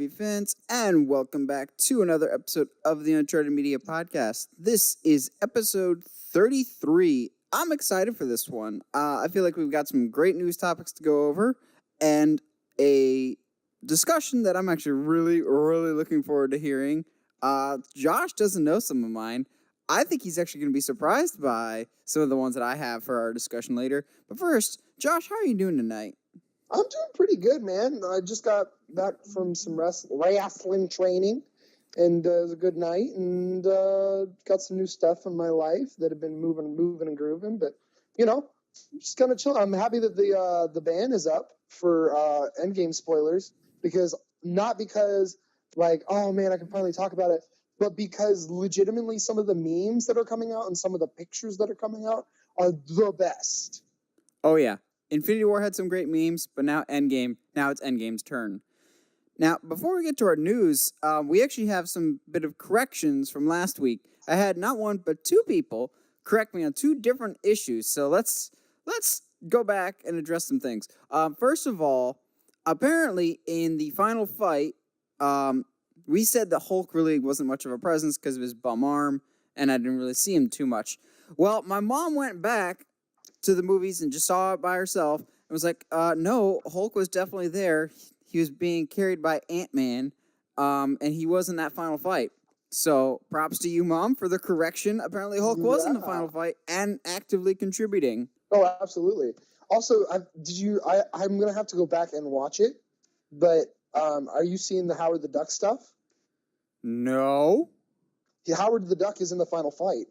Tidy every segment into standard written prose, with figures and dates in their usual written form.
Andy Fence, and welcome back to another episode of the Uncharted Media Podcast. This is episode 33. I'm excited for this one. I feel like we've got some great news topics to go over, and a discussion that I'm actually really looking forward to hearing. Josh doesn't know some of mine. I think he's actually going to be surprised by some of the ones that I have for our discussion later. But first, Josh, how are you doing tonight? I'm doing pretty good, man. I just got back from some wrestling training, and it was a good night, and got some new stuff in my life that have been moving and grooving. But just kind of chill. I'm happy that the ban is up for Endgame spoilers not because like, oh man, I can finally talk about it, but because legitimately some of the memes that are coming out and some of the pictures that are coming out are the best. Oh yeah. Infinity War had some great memes, but now it's Endgame's turn. Now, before we get to our news, we actually have some bit of corrections from last week. I had not one, but two people correct me on two different issues. So let's go back and address some things. First of all, apparently in the final fight, we said that Hulk really wasn't much of a presence because of his bum arm, and I didn't really see him too much. Well, my mom went back to the movies and just saw it by herself and was like, no, Hulk was definitely there. He was being carried by Ant-Man, and he was in that final fight. So props to you, Mom, for the correction. Apparently Hulk was in the final fight and actively contributing. Oh, absolutely. Also, I'm going to have to go back and watch it, but are you seeing the Howard the Duck stuff? No. Yeah, Howard the Duck is in the final fight.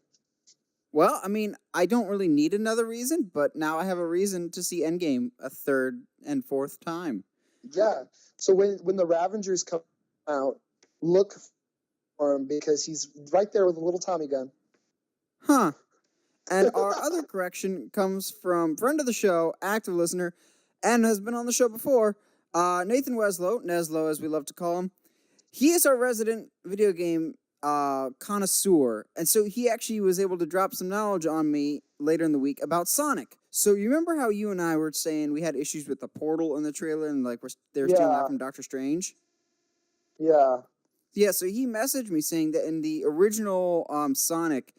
Well, I mean, I don't really need another reason, but now I have a reason to see Endgame a third and fourth time. Yeah. So when the Ravengers come out, look for him because he's right there with a little Tommy gun. Huh. And our other correction comes from friend of the show, active listener, and has been on the show before, Nathan Neslo as we love to call him. He is our resident video game connoisseur, and so he actually was able to drop some knowledge on me later in the week about Sonic. So you remember how you and I were saying we had issues with the portal in the trailer, and like they were stealing that from Doctor Strange? Yeah. Yeah, so he messaged me saying that in the original Sonic,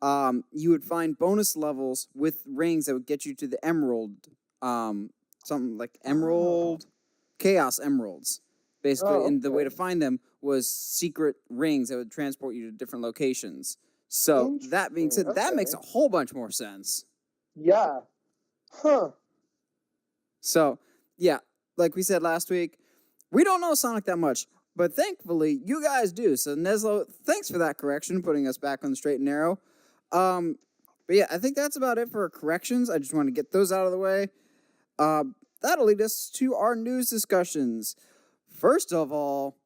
you would find bonus levels with rings that would get you to the emerald, something like emerald, chaos emeralds. Basically, and the way to find them was secret rings that would transport you to different locations. So, that being said, that makes a whole bunch more sense. Yeah. Huh. So, yeah, like we said last week, we don't know Sonic that much, but thankfully, you guys do. So, Neslo, thanks for that correction, putting us back on the straight and narrow. But yeah, I think that's about it for our corrections. I just want to get those out of the way. That'll lead us to our news discussions. First of all,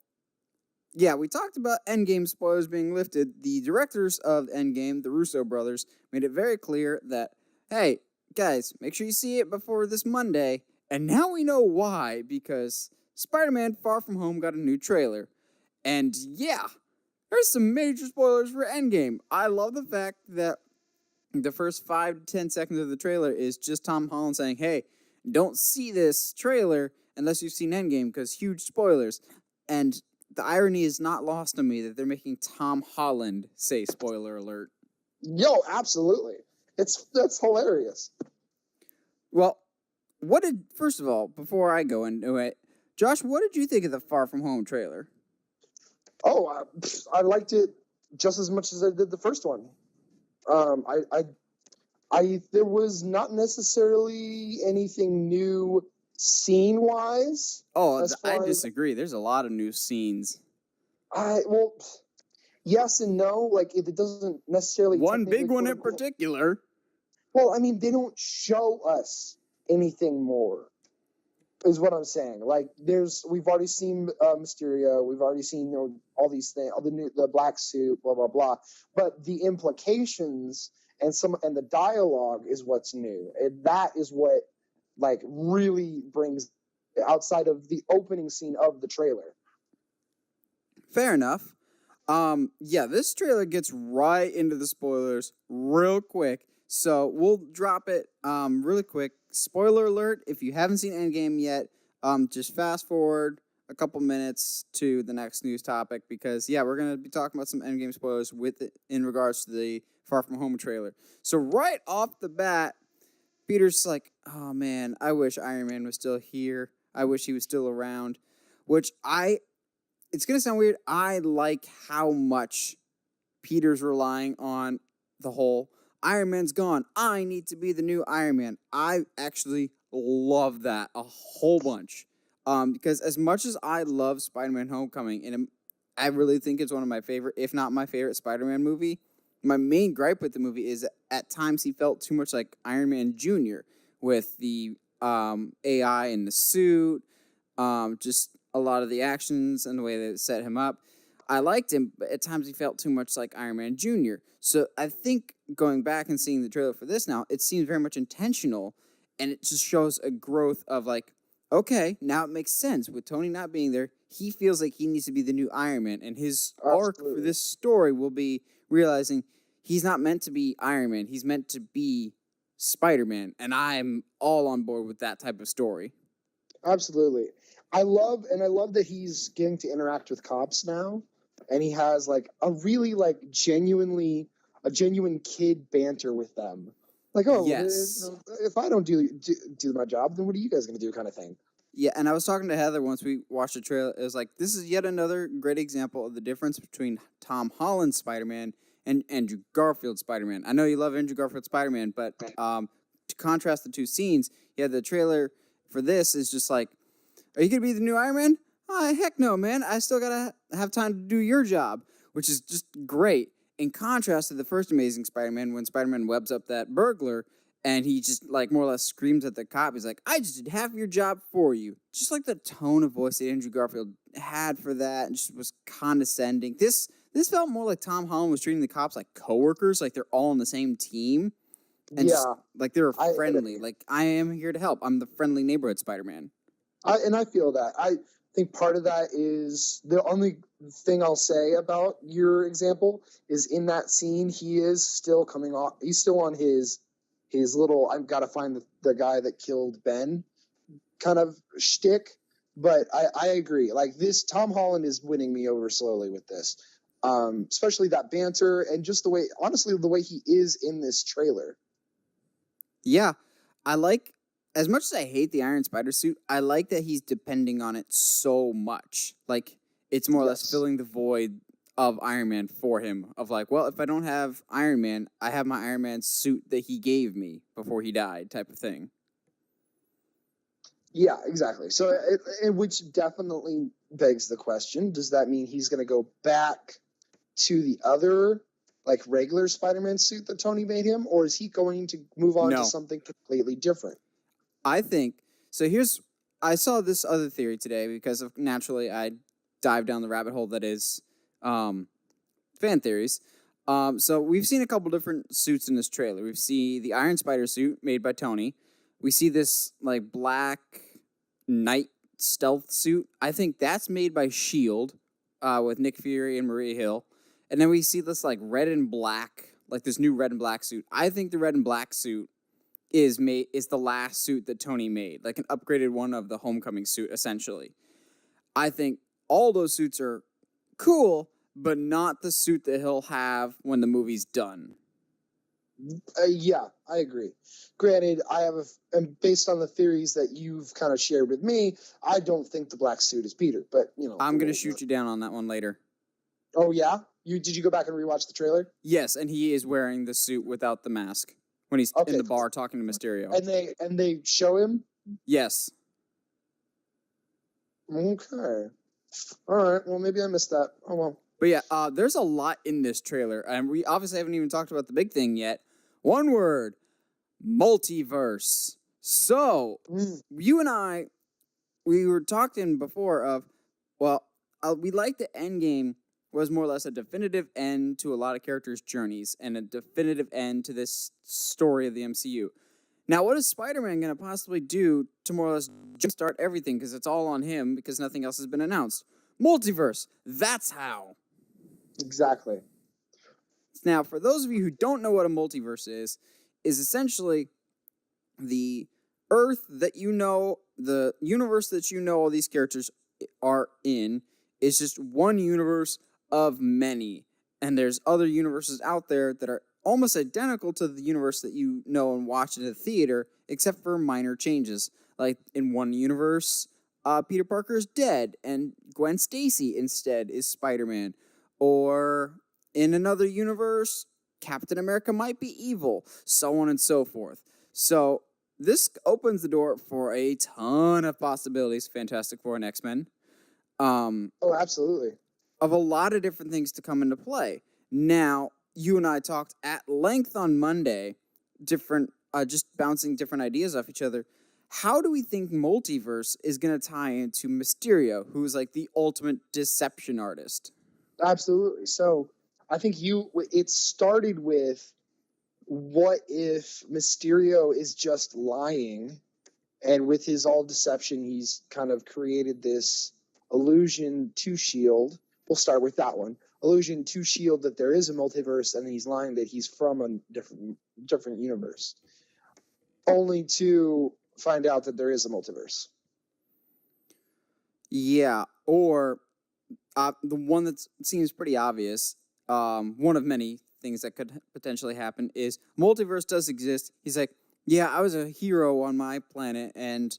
yeah, we talked about Endgame spoilers being lifted. The directors of Endgame, the Russo brothers, made it very clear that, hey, guys, make sure you see it before this Monday. And now we know why, because Spider-Man Far From Home got a new trailer. And yeah, there's some major spoilers for Endgame. I love the fact that the first 5 to 10 seconds of the trailer is just Tom Holland saying, hey, don't see this trailer unless you've seen Endgame, because huge spoilers. And the irony is not lost on me that they're making Tom Holland say spoiler alert. Yo, absolutely. That's hilarious. Well, first of all, before I go into it, Josh, what did you think of the Far From Home trailer? Oh, I liked it just as much as I did the first one. There was not necessarily anything new scene-wise. Oh, I disagree. There's a lot of new scenes. Yes and no. Like, it doesn't necessarily... One big one in particular. Well, I mean, they don't show us anything more, is what I'm saying. Like, we've already seen Mysterio. We've already seen all these things, the black suit, blah, blah, blah. But the implications and the dialogue is what's new. And that is what like really brings outside of the opening scene of the trailer. Fair enough. Yeah, this trailer gets right into the spoilers real quick. So we'll drop it really quick. Spoiler alert, if you haven't seen Endgame yet, just fast forward a couple minutes to the next news topic because, yeah, we're going to be talking about some Endgame spoilers in regards to the Far From Home trailer. So right off the bat, Peter's like, oh, man, I wish Iron Man was still here. I wish he was still around, which it's going to sound weird. I like how much Peter's relying on the whole Iron Man's gone. I need to be the new Iron Man. I actually love that a whole bunch. Because as much as I love Spider-Man Homecoming, and I really think it's one of my favorite, if not my favorite Spider-Man movie, my main gripe with the movie is at times he felt too much like Iron Man Jr. with the AI in the suit, just a lot of the actions and the way that it set him up. I liked him, but at times he felt too much like Iron Man Jr. So I think going back and seeing the trailer for this now, it seems very much intentional, and it just shows a growth of like, okay, now it makes sense. With Tony not being there, he feels like he needs to be the new Iron Man, and his arc for this story will be realizing he's not meant to be Iron Man. He's meant to be Spider-Man, and I'm all on board with that type of story. Absolutely. I love that he's getting to interact with cops now, and he has like a really like genuine kid banter with them. Like, oh, yes. if I don't do my job, then what are you guys going to do, kind of thing. Yeah, and I was talking to Heather once we watched the trailer. It was like, this is yet another great example of the difference between Tom Holland's Spider-Man and Andrew Garfield's Spider-Man. I know you love Andrew Garfield's Spider-Man, but to contrast the two scenes, yeah, the trailer for this is just like, are you going to be the new Iron Man? Oh, heck no, man. I still got to have time to do your job, which is just great. In contrast to the first Amazing Spider-Man, when Spider-Man webs up that burglar and he just like more or less screams at the cop. He's like, I just did half of your job for you. Just like the tone of voice that Andrew Garfield had for that and just was condescending. This felt more like Tom Holland was treating the cops like coworkers, like they're all on the same team. And just like they're friendly. Like, I am here to help. I'm the friendly neighborhood Spider-Man. I feel that. I think part of that is the only thing I'll say about your example is in that scene, he is still coming off. He's still on his little, I've got to find the guy that killed Ben kind of shtick. But I agree. Like this, Tom Holland is winning me over slowly with this. Especially that banter and just the way, honestly, the way he is in this trailer. Yeah. I like, as much as I hate the Iron Spider suit, I like that he's depending on it so much. Like, it's more or less filling the void of Iron Man for him. Of like, well, if I don't have Iron Man, I have my Iron Man suit that he gave me before he died, type of thing. Yeah, exactly. So, which definitely begs the question: does that mean he's going to go back to the other, like regular Spider-Man suit that Tony made him, or is he going to move on to something completely different? I think so. I saw this other theory today because of naturally I dive down the rabbit hole that is fan theories. So we've seen a couple different suits in this trailer. We've seen the Iron Spider suit made by Tony. We see this like black night stealth suit. I think that's made by S.H.I.E.L.D. With Nick Fury and Maria Hill. And then we see this like red and black, like this new red and black suit. I think the red and black suit is the last suit that Tony made, like an upgraded one of the Homecoming suit, essentially. I think all those suits are cool, but not the suit that he'll have when the movie's done. Yeah, I agree. Granted, and based on the theories that you've kind of shared with me, I don't think the black suit is Peter, but you know. I'm going to shoot you down on that one later. Oh yeah? Did you go back and rewatch the trailer? Yes, and he is wearing the suit without the mask when he's in the bar talking to Mysterio. And they show him? Yes. Okay. All right. Well, maybe I missed that. Oh well. But yeah, there's a lot in this trailer, and we obviously haven't even talked about the big thing yet. One word: multiverse. So, you and I, we were talking before of, well, we like the Endgame was more or less a definitive end to a lot of characters' journeys and a definitive end to this story of the MCU. Now, what is Spider-Man going to possibly do to more or less jumpstart everything? Because it's all on him because nothing else has been announced. Multiverse. That's how. Exactly. Now, for those of you who don't know what a multiverse is essentially the Earth that you know, the universe that you know all these characters are in is just one universe of many. And there's other universes out there that are almost identical to the universe that you know and watch in the theater, except for minor changes. Like in one universe, Peter Parker is dead, and Gwen Stacy instead is Spider-Man. Or in another universe, Captain America might be evil, so on and so forth. So this opens the door for a ton of possibilities, Fantastic Four and X-Men. Oh, absolutely. Of a lot of different things to come into play. Now, you and I talked at length on Monday, just bouncing different ideas off each other. How do we think multiverse is going to tie into Mysterio, who is like the ultimate deception artist? Absolutely. So I think it started with, what if Mysterio is just lying, and with his all deception, he's kind of created this illusion to S.H.I.E.L.D. We'll start with that one. Illusion to S.H.I.E.L.D. that there is a multiverse, and he's lying that he's from a different universe, only to find out that there is a multiverse. Yeah, or the one that seems pretty obvious, one of many things that could potentially happen is multiverse does exist. He's like, yeah, I was a hero on my planet, and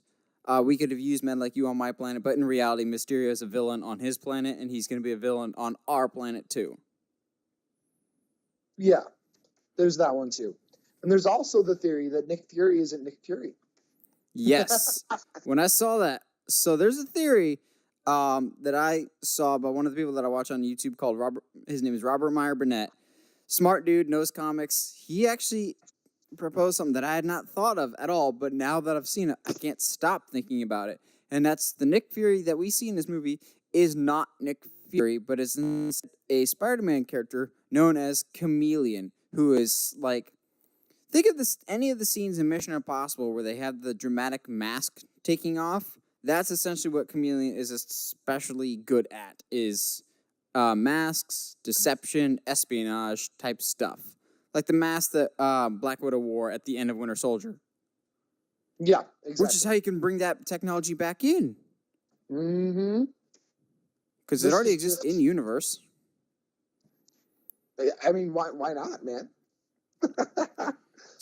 we could have used men like you on my planet, but in reality, Mysterio is a villain on his planet, and he's going to be a villain on our planet too. Yeah, there's that one too. And there's also the theory that Nick Fury isn't Nick Fury. Yes. When I saw that, so there's a theory that I saw by one of the people that I watch on YouTube called Robert. His name is Robert Meyer Burnett. Smart dude, knows comics. He actually proposed something that I had not thought of at all, but now that I've seen it, I can't stop thinking about it. And that's the Nick Fury that we see in this movie is not Nick Fury, but is a Spider-Man character known as Chameleon, who is like, think of this any of the scenes in Mission Impossible where they have the dramatic mask taking off. That's essentially what Chameleon is especially good at, is masks, deception, espionage type stuff. Like the mask that Black Widow wore at the end of Winter Soldier. Yeah, exactly. Which is how you can bring that technology back in. Mm-hmm. Because it already exists in universe. I mean, why not, man?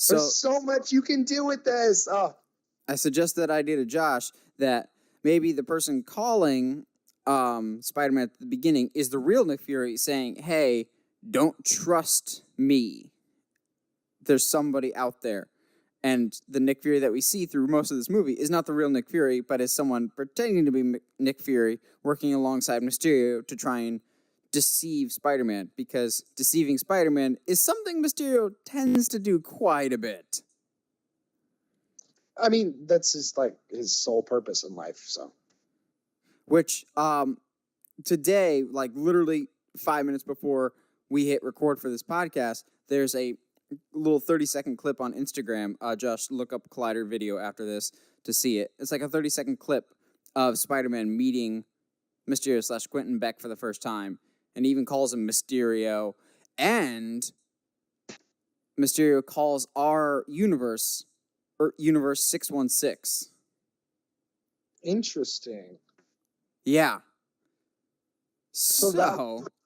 There's so much you can do with this. Oh. I suggest that idea to Josh that maybe the person calling Spider-Man at the beginning is the real Nick Fury saying, hey, don't trust me. There's somebody out there. And the Nick Fury that we see through most of this movie is not the real Nick Fury, but is someone pretending to be Nick Fury working alongside Mysterio to try and deceive Spider-Man, because deceiving Spider-Man is something Mysterio tends to do quite a bit. I mean, that's his sole purpose in life, so. Which, today, like literally 5 minutes before we hit record for this podcast, there's a little 30-second clip on Instagram. Josh, look up Collider video after this to see it. It's like a 30-second clip of Spider-Man meeting Mysterio / Quentin Beck for the first time. And he even calls him Mysterio. And Mysterio calls our universe, Universe 616. Interesting. Yeah.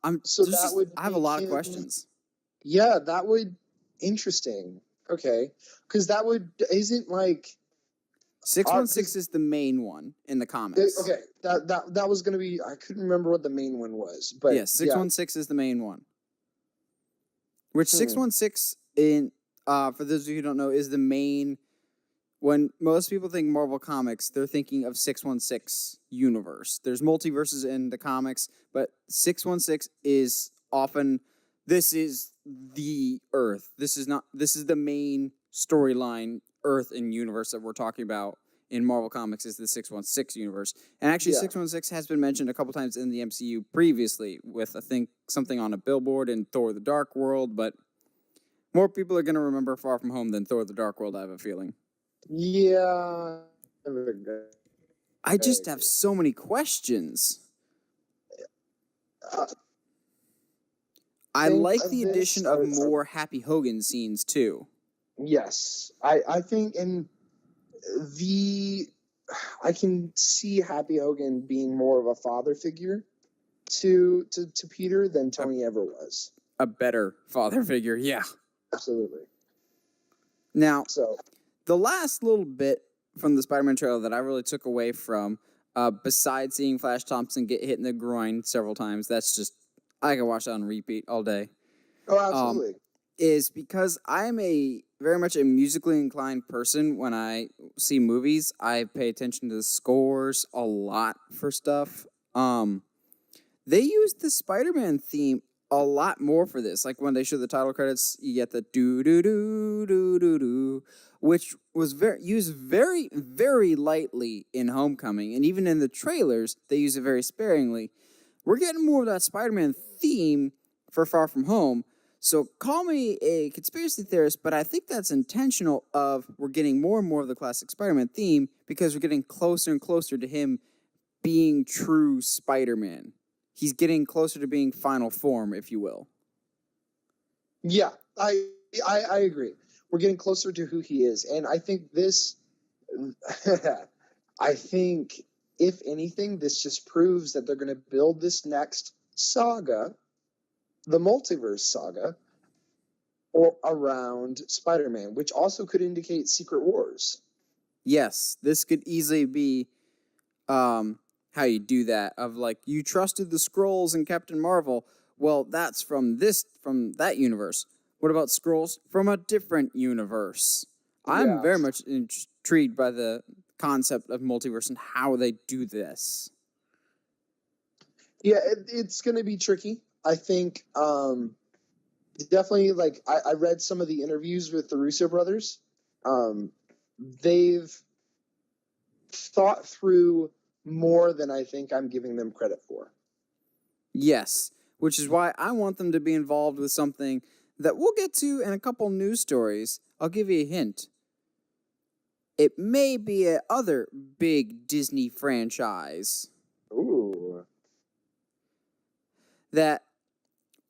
I have a lot of questions. Yeah, that would... Interesting. Okay. Because isn't like... 616 is the main one in the comics. Okay, that was going to be... I couldn't remember what the main one was, but... Yeah, 616 is the main one. Which 616, for those of you who don't know, is the main... When most people think Marvel Comics, they're thinking of 616 universe. There's multiverses in the comics, but 616 is often... This is the Earth. This is the main storyline, Earth and universe that we're talking about in Marvel Comics is the 616 universe. And actually, 616 has been mentioned a couple times in the MCU previously with, I think, something on a billboard in Thor the Dark World, but more people are going to remember Far From Home than Thor the Dark World, I have a feeling. Yeah. I just have so many questions. I like the addition of more Happy Hogan scenes, too. Yes. I think in the I can see Happy Hogan being more of a father figure to Peter than Tony ever was. A better father figure, yeah. Absolutely. Now, So the last little bit from the Spider-Man trailer that I really took away from, besides seeing Flash Thompson get hit in the groin several times, that's just, I can watch that on repeat all day. absolutely. Is because I'm a very much a musically inclined person. When I see movies, I pay attention to the scores a lot for stuff. They use the Spider-Man theme a lot more for this. Like when they show the title credits, you get the do do do do do do, which was used very very lightly in Homecoming, and even in the trailers they use it very sparingly. We're getting more of that Spider-Man theme for Far From Home. So call me a conspiracy theorist, but I think that's intentional. We're getting more and more of the classic Spider-Man theme because we're getting closer and closer to him being true Spider-Man. He's getting closer to being final form, if you will. Yeah, I agree. We're getting closer to who he is, and I think this. I think, if anything, this just proves that they're going to build this next saga, the multiverse saga, or around Spider-Man, which also could indicate Secret Wars. Yes, this could easily be how you do that, of like, you trusted the Skrulls and Captain Marvel. Well, that's from that universe. What about Skrulls from a different universe? I'm very much intrigued by the concept of multiverse and how they do this. Yeah, it's going to be tricky. I think definitely, like, I read some of the interviews with the Russo brothers. They've thought through more than I think I'm giving them credit for. Yes, which is why I want them to be involved with something that we'll get to in a couple news stories. I'll give you a hint. It may be a other big Disney franchise. Ooh. That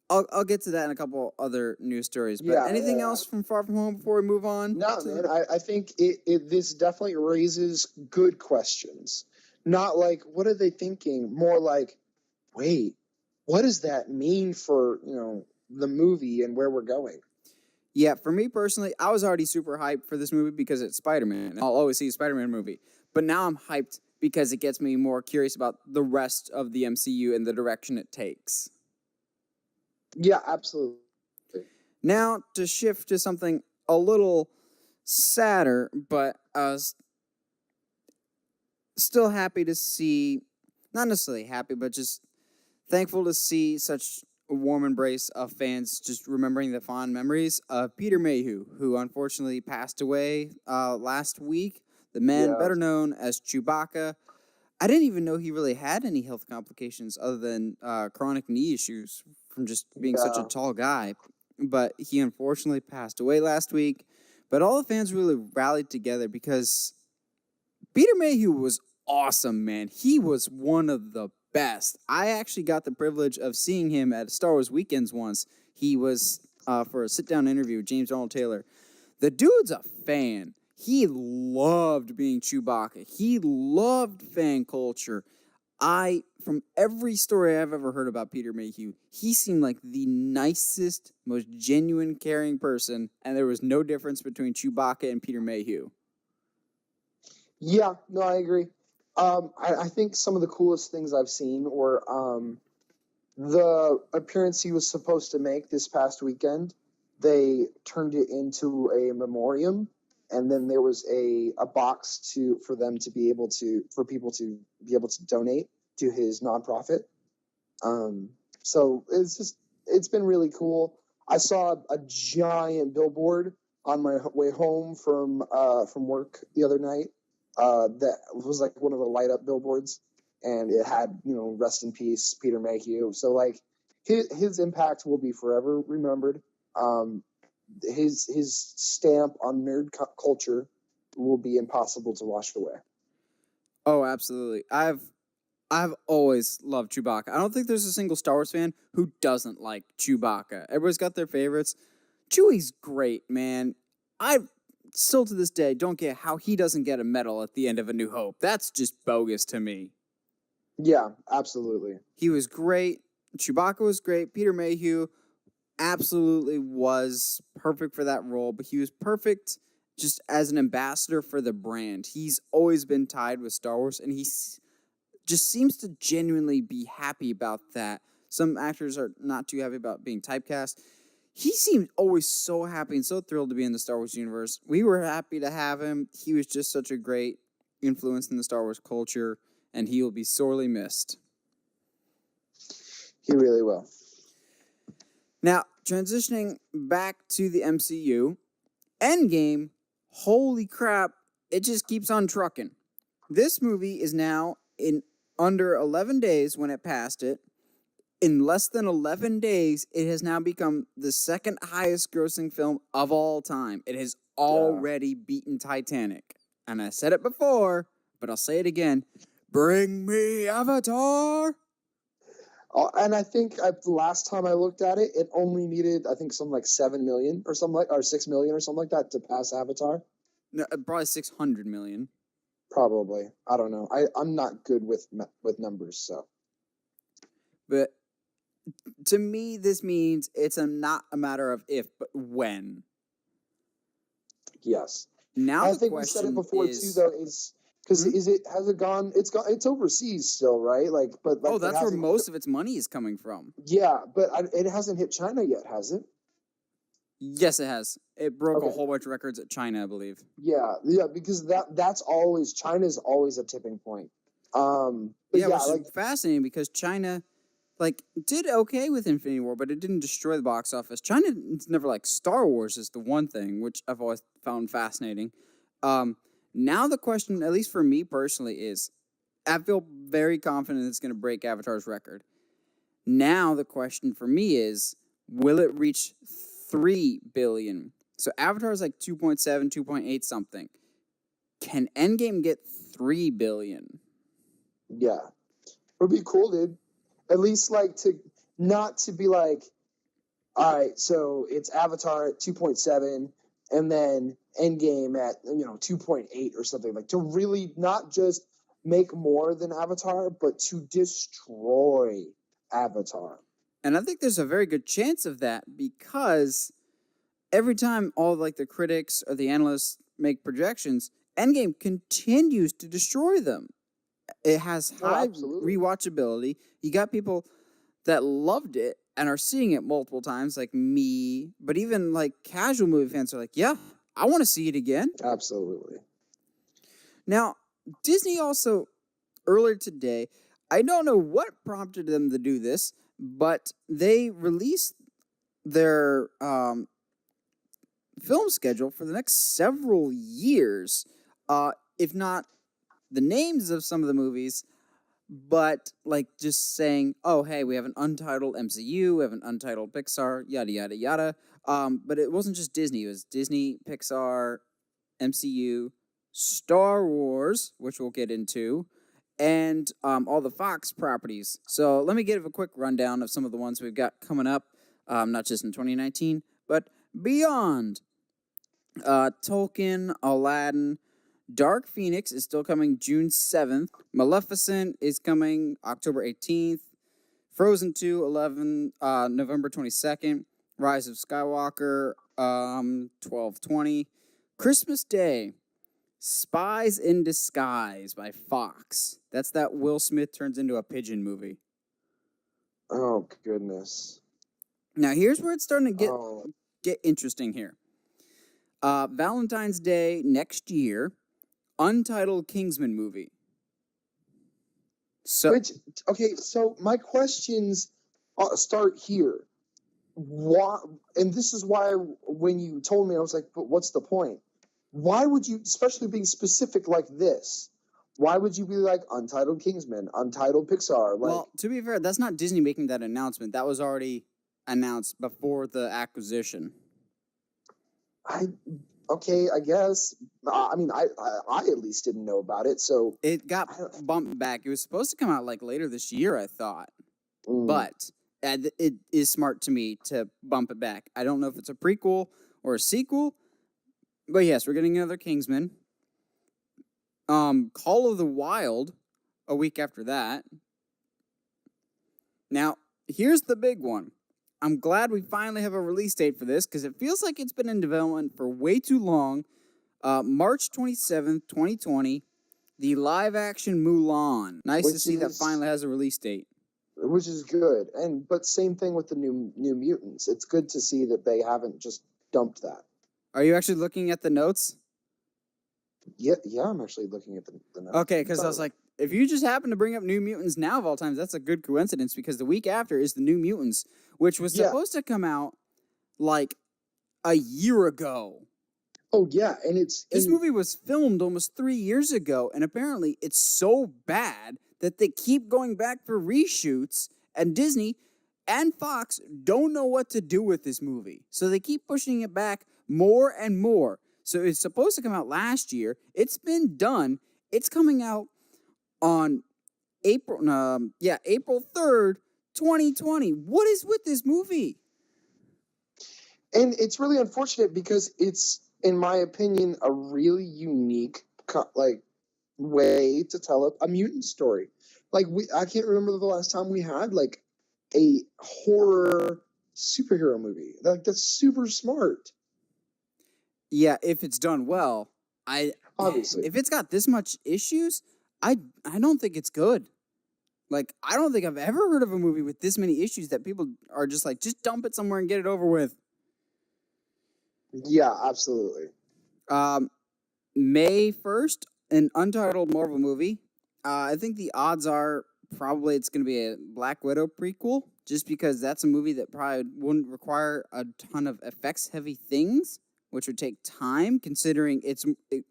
I'll get to that in a couple other news stories. But anything else from Far From Home before we move on? No, man. I think this definitely raises good questions. Not like, what are they thinking? More like, wait, what does that mean for, the movie and where we're going? Yeah, for me personally, I was already super hyped for this movie because it's Spider-Man. I'll always see a Spider-Man movie. But now I'm hyped because it gets me more curious about the rest of the MCU and the direction it takes. Yeah, absolutely. Now, to shift to something a little sadder, but I was still happy to see, not necessarily happy, but just thankful to see such a warm embrace of fans just remembering the fond memories of Peter Mayhew, who unfortunately passed away last week. The man better known as Chewbacca. I didn't even know he really had any health complications other than chronic knee issues from just being such a tall guy. But he unfortunately passed away last week. But all the fans really rallied together because Peter Mayhew was awesome, man. He was one of the best. I actually got the privilege of seeing him at Star Wars Weekends once. He was for a sit-down interview with James Arnold Taylor. The dude's a fan. He loved being Chewbacca. He loved fan culture. From every story I've ever heard about Peter Mayhew, he seemed like the nicest, most genuine, caring person, and there was no difference between Chewbacca and Peter Mayhew. Yeah, no, I agree. I think some of the coolest things I've seen were the appearance he was supposed to make this past weekend. They turned it into a memoriam, and then there was a box for people to be able to donate to his nonprofit. So it's been really cool. I saw a giant billboard on my way home from work the other night. That was like one of the light up billboards, and it had, rest in peace, Peter Mayhew. So like his impact will be forever remembered. His stamp on nerd culture will be impossible to wash away. Oh, absolutely. I've always loved Chewbacca. I don't think there's a single Star Wars fan who doesn't like Chewbacca. Everybody's got their favorites. Chewie's great, man. still to this day don't get how he doesn't get a medal at the end of A New Hope. That's just bogus to me. Yeah, absolutely. He was great. Chewbacca was great. Peter Mayhew absolutely was perfect for that role, but he was perfect just as an ambassador for the brand. He's always been tied with Star Wars, and he just seems to genuinely be happy about that. Some actors are not too happy about being typecast. He seemed always so happy and so thrilled to be in the Star Wars universe. We were happy to have him. He was just such a great influence in the Star Wars culture, and he will be sorely missed. He really will. Now, transitioning back to the MCU, Endgame, holy crap, it just keeps on trucking. This movie is now in under 11 days when it passed it. In less than 11 days, it has now become the second highest grossing film of all time. It has already beaten Titanic. And I said it before, but I'll say it again. Bring me Avatar! And I think the last time I looked at it, it only needed, I think, something like 7 million or something or 6 million or something like that to pass Avatar. No, probably 600 million. Probably. I don't know. I'm not good with numbers, so. But to me, this means it's not a matter of if, but when. Yes. Now I the think we said it question before is, too, though. Is because has it gone? It's overseas still, right? But oh, it that's where hasn't- most of its money is coming from. Yeah, but it hasn't hit China yet, has it? Yes, it has. It broke a Okay. whole bunch of records at China, I believe. Yeah, because that's always China's always a tipping point. But Yeah, yeah, which like is fascinating because China, did okay with Infinity War, but it didn't destroy the box office. China's never like Star Wars is the one thing which I've always found fascinating. Now the question, at least for me personally, is I feel very confident it's going to break Avatar's record. Now the question for me is, will it reach 3 billion? So Avatar's like 2.7, 2.8 something. Can Endgame get 3 billion? yeah, it would be cool, dude. At least like not to be like, all right, so it's Avatar at 2.7, and then Endgame at 2.8 or something, like to really not just make more than Avatar, but to destroy Avatar. And I think there's a very good chance of that because every time all like the critics or the analysts make projections, Endgame continues to destroy them. It has high absolutely. rewatchability. You got people that loved it and are seeing it multiple times, like me, but even like casual movie fans are like, yeah, I want to see it again. Absolutely. Now, Disney also, earlier today, I don't know what prompted them to do this, but they released their film schedule for the next several years. If not the names of some of the movies, but like just saying, oh, hey, we have an untitled MCU, we have an untitled Pixar, yada, yada, yada. But it wasn't just Disney. It was Disney, Pixar, MCU, Star Wars, which we'll get into, and all the Fox properties. So let me give a quick rundown of some of the ones we've got coming up, not just in 2019, but beyond. Tolkien, Aladdin, Dark Phoenix is still coming June 7th. Maleficent is coming October 18th. Frozen 2, November 22nd. Rise of Skywalker, 12/20. Christmas Day, Spies in Disguise by Fox. That's that Will Smith turns into a pigeon movie. Oh, goodness. Now, here's where it's starting to Oh. get interesting here. Valentine's Day next year, untitled Kingsman movie. So, Okay, so my questions start here. Why? And this is why when you told me, I was like, but what's the point? Why would you, especially being specific like this, why would you be like Untitled Kingsman, Untitled Pixar? Like, well, to be fair, that's not Disney making that announcement. That was already announced before the acquisition. okay, I guess. I mean, I at least didn't know about it, so It got bumped back. It was supposed to come out like later this year, I thought, but it is smart to me to bump it back. I don't know if it's a prequel or a sequel. But yes, we're getting another Kingsman. Call of the Wild a week after that. Now, here's the big one. I'm glad we finally have a release date for this because it feels like it's been in development for way too long. March 27th, 2020, the live-action Mulan. Nice to see that finally has a release date. Which is good, but same thing with the New Mutants. It's good to see that they haven't just dumped that. Are you actually looking at the notes? Yeah, I'm actually looking at the notes. Okay, because I was like, if you just happen to bring up New Mutants now of all times, that's a good coincidence because the week after is the New Mutants, which was supposed to come out like a year ago. Oh, yeah, and this movie was filmed almost 3 years ago, and apparently it's so bad that they keep going back for reshoots, and Disney and Fox don't know what to do with this movie. So they keep pushing it back more and more. So it's supposed to come out last year. It's been done. It's coming out on April 3rd, 2020. What is with this movie? And it's really unfortunate because it's, in my opinion, a really unique way to tell a mutant story. Like I can't remember the last time we had like a horror superhero movie. Like that's super smart. Yeah, if it's done well. Obviously. If it's got this much issues, I don't think it's good. Like, I don't think I've ever heard of a movie with this many issues that people are just like, just dump it somewhere and get it over with. Yeah, absolutely. May 1st, an untitled Marvel movie. I think the odds are probably it's going to be a Black Widow prequel, just because that's a movie that probably wouldn't require a ton of effects-heavy things, which would take time, considering it's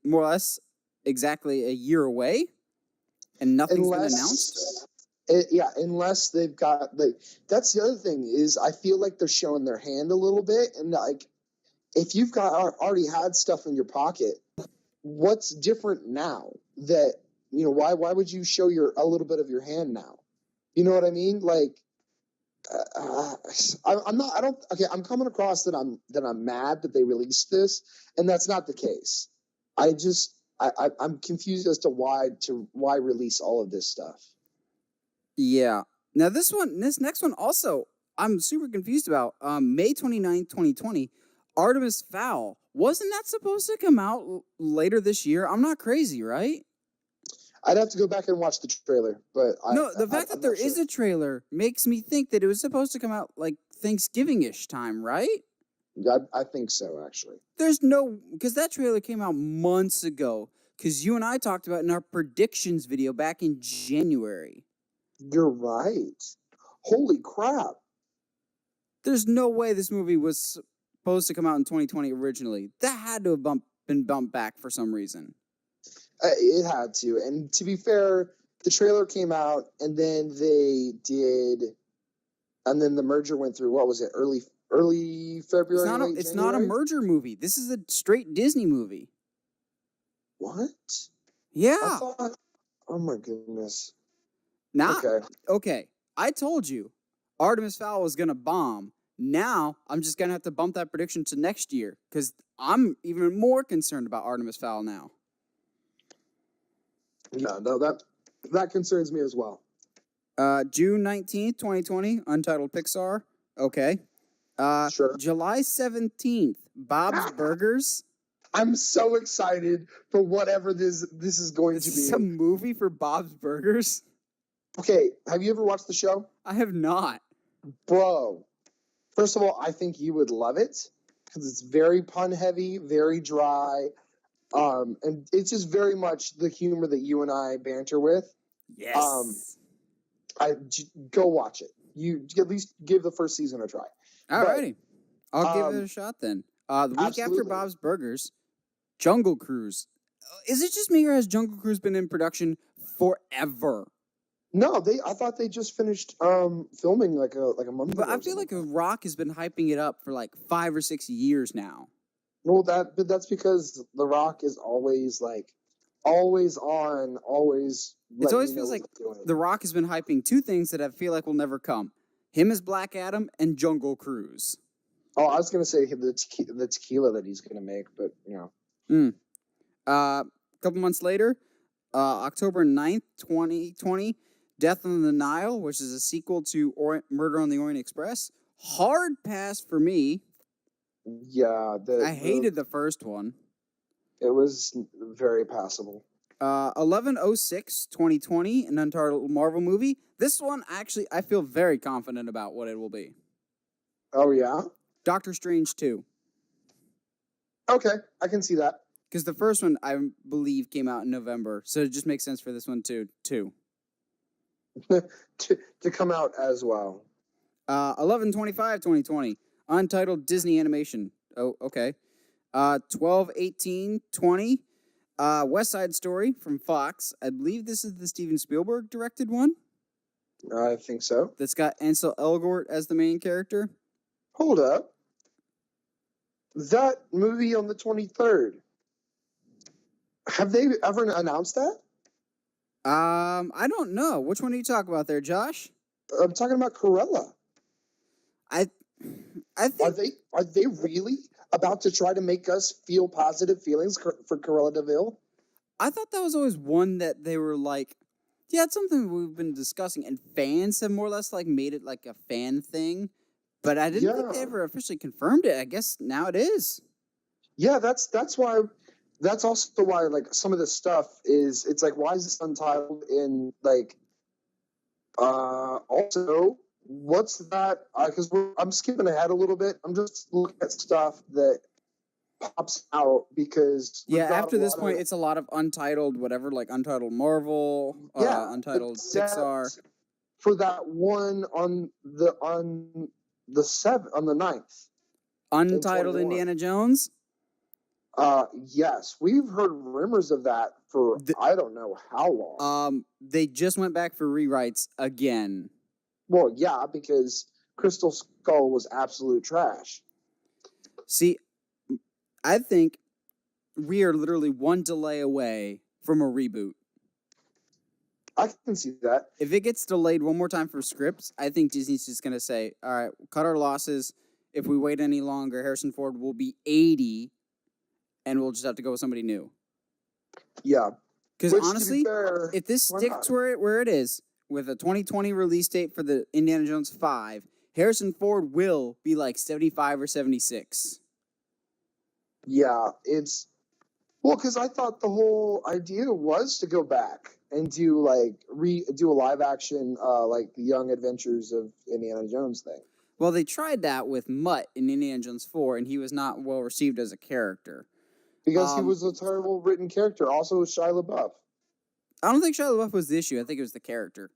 more or less exactly a year away, and nothing's been announced. Unless they've got that's the other thing is I feel like they're showing their hand a little bit, and like if you've got already had stuff in your pocket, what's different now? That why would you show a little bit of your hand now? You know what I mean? Like I'm coming across that I'm mad that they released this, and that's not the case. I'm confused as to why release all of this stuff. Yeah. Now this next one also, I'm super confused about. May 29th, 2020, Artemis Fowl. Wasn't that supposed to come out later this year? I'm not crazy, right? I'd have to go back and watch the trailer, but the fact that there is a trailer makes me think that it was supposed to come out like Thanksgiving-ish time, right? Yeah, I think so, actually. Because that trailer came out months ago, because you and I talked about it in our predictions video back in January. You're right. Holy crap. There's no way this movie was supposed to come out in 2020 originally. That had to have been bumped back for some reason. It had to. And to be fair, the trailer came out, and then they did, and then the merger went through, what was it, early February? It's not a merger movie. This is a straight Disney movie. What? Yeah. Oh my goodness. Okay. I told you Artemis Fowl was going to bomb. Now I'm just going to have to bump that prediction to next year because I'm even more concerned about Artemis Fowl now. Yeah, no, that concerns me as well. June 19th, 2020, Untitled Pixar. Okay. Sure. July 17th, Bob's Burgers. I'm so excited for whatever this is going to be. Is a movie for Bob's Burgers? Okay, have you ever watched the show? I have not. Bro, first of all, I think you would love it because it's very pun heavy, very dry, and it's just very much the humor that you and I banter with. Yes. Go watch it. You at least give the first season a try. Alrighty. I'll give it a shot then. The week after Bob's Burgers, Jungle Cruise. Is it just me or has Jungle Cruise been in production forever? No, I thought they just finished filming like a month ago. But I feel like The Rock has been hyping it up for like 5 or 6 years now. Well, that's because The Rock is always on, always. It always feels like The Rock has been hyping two things that I feel like will never come: him as Black Adam and Jungle Cruise. Oh, I was gonna say the tequila that he's gonna make, but A couple months later, October 9th, 2020, Death on the Nile, which is a sequel to Murder on the Orient Express. Hard pass for me. Yeah, I hated the first one. It was very passable. 11/06/2020, an Uncharted Marvel movie. This one, actually, I feel very confident about what it will be. Oh, yeah? Doctor Strange 2. Okay, I can see that. Because the first one, I believe, came out in November, so it just makes sense for this one too. to come out as well. 11/25/2020, untitled Disney animation. Oh, okay. 12/18/20, West Side Story from Fox. I believe this is the Steven Spielberg directed one. I think so. That's got Ansel Elgort as the main character. Hold up. That movie on the 23rd. Have they ever announced that? I don't know. Which one are you talking about there, Josh? I'm talking about Cruella. I think Are they really about to try to make us feel positive feelings for Cruella DeVille? I thought that was always one that they were like, yeah, it's something we've been discussing, and fans have more or less like made it like a fan thing. But I didn't think they ever officially confirmed it. I guess now it is. Yeah, that's why. That's also why, like, some of this stuff is. It's like, why is this untitled? In like, also, what's that? Because I'm skipping ahead a little bit. I'm just looking at stuff that pops out because after this point, it's a lot of untitled whatever, like Untitled Marvel, Untitled Pixar. For that one on the 9th. Untitled Indiana Jones? Yes. We've heard rumors of that for I don't know how long. They just went back for rewrites again. Well, yeah, because Crystal Skull was absolute trash. See, I think we are literally one delay away from a reboot. I can see that. If it gets delayed one more time for scripts, I think Disney's just going to say, all right, cut our losses. If we wait any longer, Harrison Ford will be 80, and we'll just have to go with somebody new. Yeah. Because honestly, if this sticks where it is, with a 2020 release date for the Indiana Jones 5, Harrison Ford will be like 75 or 76. Yeah, because I thought the whole idea was to go back and do do a live action like the Young Adventures of Indiana Jones thing. Well, they tried that with Mutt in Indiana Jones 4, and he was not well received as a character. Because he was a terrible written character. Also, Shia LaBeouf. I don't think Shia LaBeouf was the issue. I think it was the character.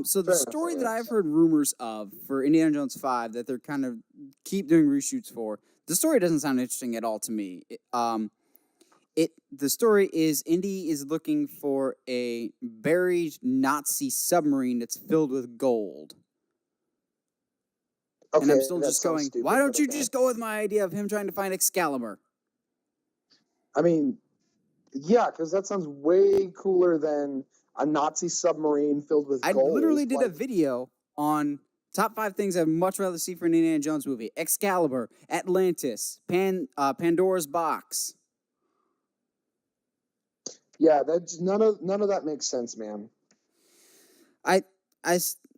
So the story that I've heard rumors of for Indiana Jones 5 that they're kind of keep doing reshoots for, the story doesn't sound interesting at all to me. The story is Indy is looking for a buried Nazi submarine that's filled with gold. Okay, and I'm still just going, why don't you just go with my idea of him trying to find Excalibur? I mean, yeah, because that sounds way cooler than a Nazi submarine filled with gold. I literally did a video on top 5 things I'd much rather see for an Indiana Jones movie. Excalibur, Atlantis, Pandora's Box. Yeah, that's none of that makes sense, man. I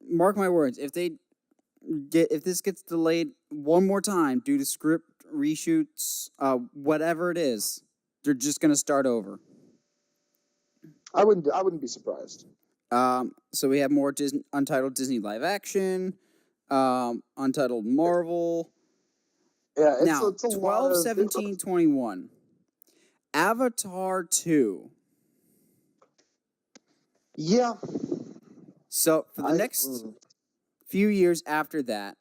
mark my words. If this gets delayed one more time due to script reshoots, whatever it is, they're just gonna start over. I wouldn't be surprised. So we have more Untitled Disney live action, Untitled Marvel. Yeah, now 12/17/21. Avatar 2. Yeah. So for the next few years after that,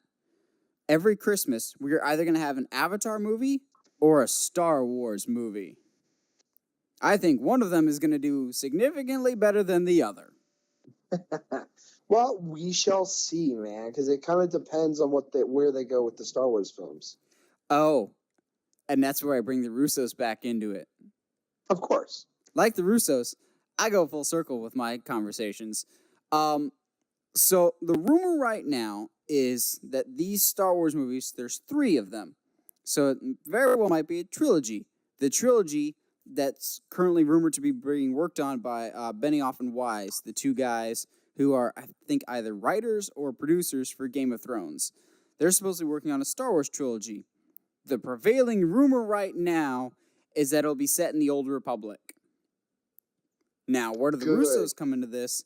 every Christmas we're either going to have an Avatar movie or a Star Wars movie. I think one of them is going to do significantly better than the other. Well, we shall see, man, because it kind of depends on where they go with the Star Wars films. Oh, and that's where I bring the Russos back into it. Of course. Like the Russos, I go full circle with my conversations. So the rumor right now is that these Star Wars movies, there's 3 of them. So it very well might be a trilogy. The trilogy that's currently rumored to be being worked on by Benioff and Weiss, the two guys who are, I think, either writers or producers for Game of Thrones. They're supposedly working on a Star Wars trilogy. The prevailing rumor right now is that it'll be set in the Old Republic. Now, where do the Good. Russos come into this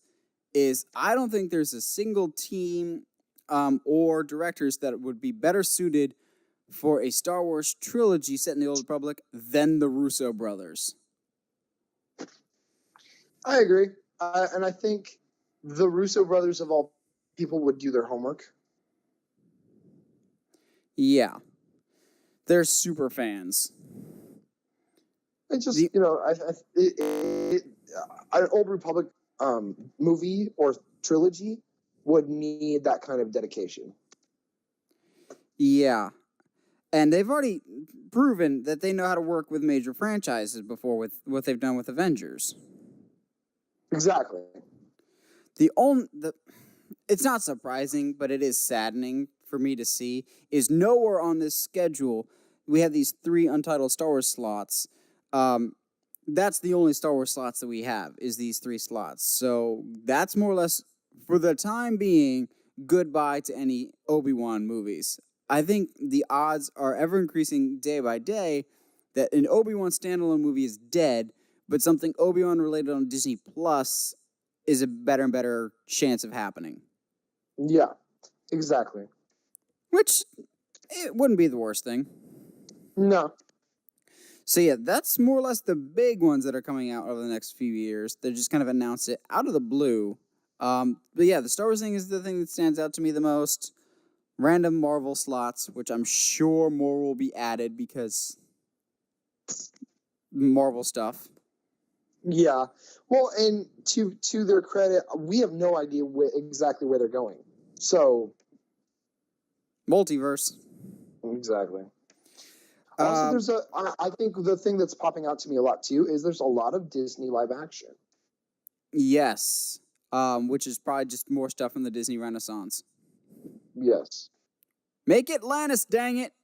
is I don't think there's a single team or directors that would be better suited for a Star Wars trilogy set in the Old Republic than the Russo brothers. I agree. And I think the Russo brothers, of all people, would do their homework. Yeah. They're super fans. It's just, an Old Republic movie or trilogy would need that kind of dedication. Yeah. And they've already proven that they know how to work with major franchises before with what they've done with Avengers. Exactly. It's not surprising, but it is saddening for me to see, is nowhere on this schedule we have these 3 untitled Star Wars slots. That's the only Star Wars slots that we have, is these 3 slots. So that's more or less, for the time being, goodbye to any Obi-Wan movies. I think the odds are ever increasing day by day that an Obi-Wan standalone movie is dead, but something Obi-Wan related on Disney Plus is a better and better chance of happening. Yeah, exactly. Which, it wouldn't be the worst thing. No. So yeah, that's more or less the big ones that are coming out over the next few years. They just kind of announced it out of the blue. But yeah, the Star Wars thing is the thing that stands out to me the most. Random Marvel slots, which I'm sure more will be added because Marvel stuff. Yeah. Well, and to their credit, we have no idea exactly where they're going. So. Multiverse. Exactly. Also, I think the thing that's popping out to me a lot too is there's a lot of Disney live action. Yes. Which is probably just more stuff from the Disney Renaissance. Yes. Make it Atlantis, dang it.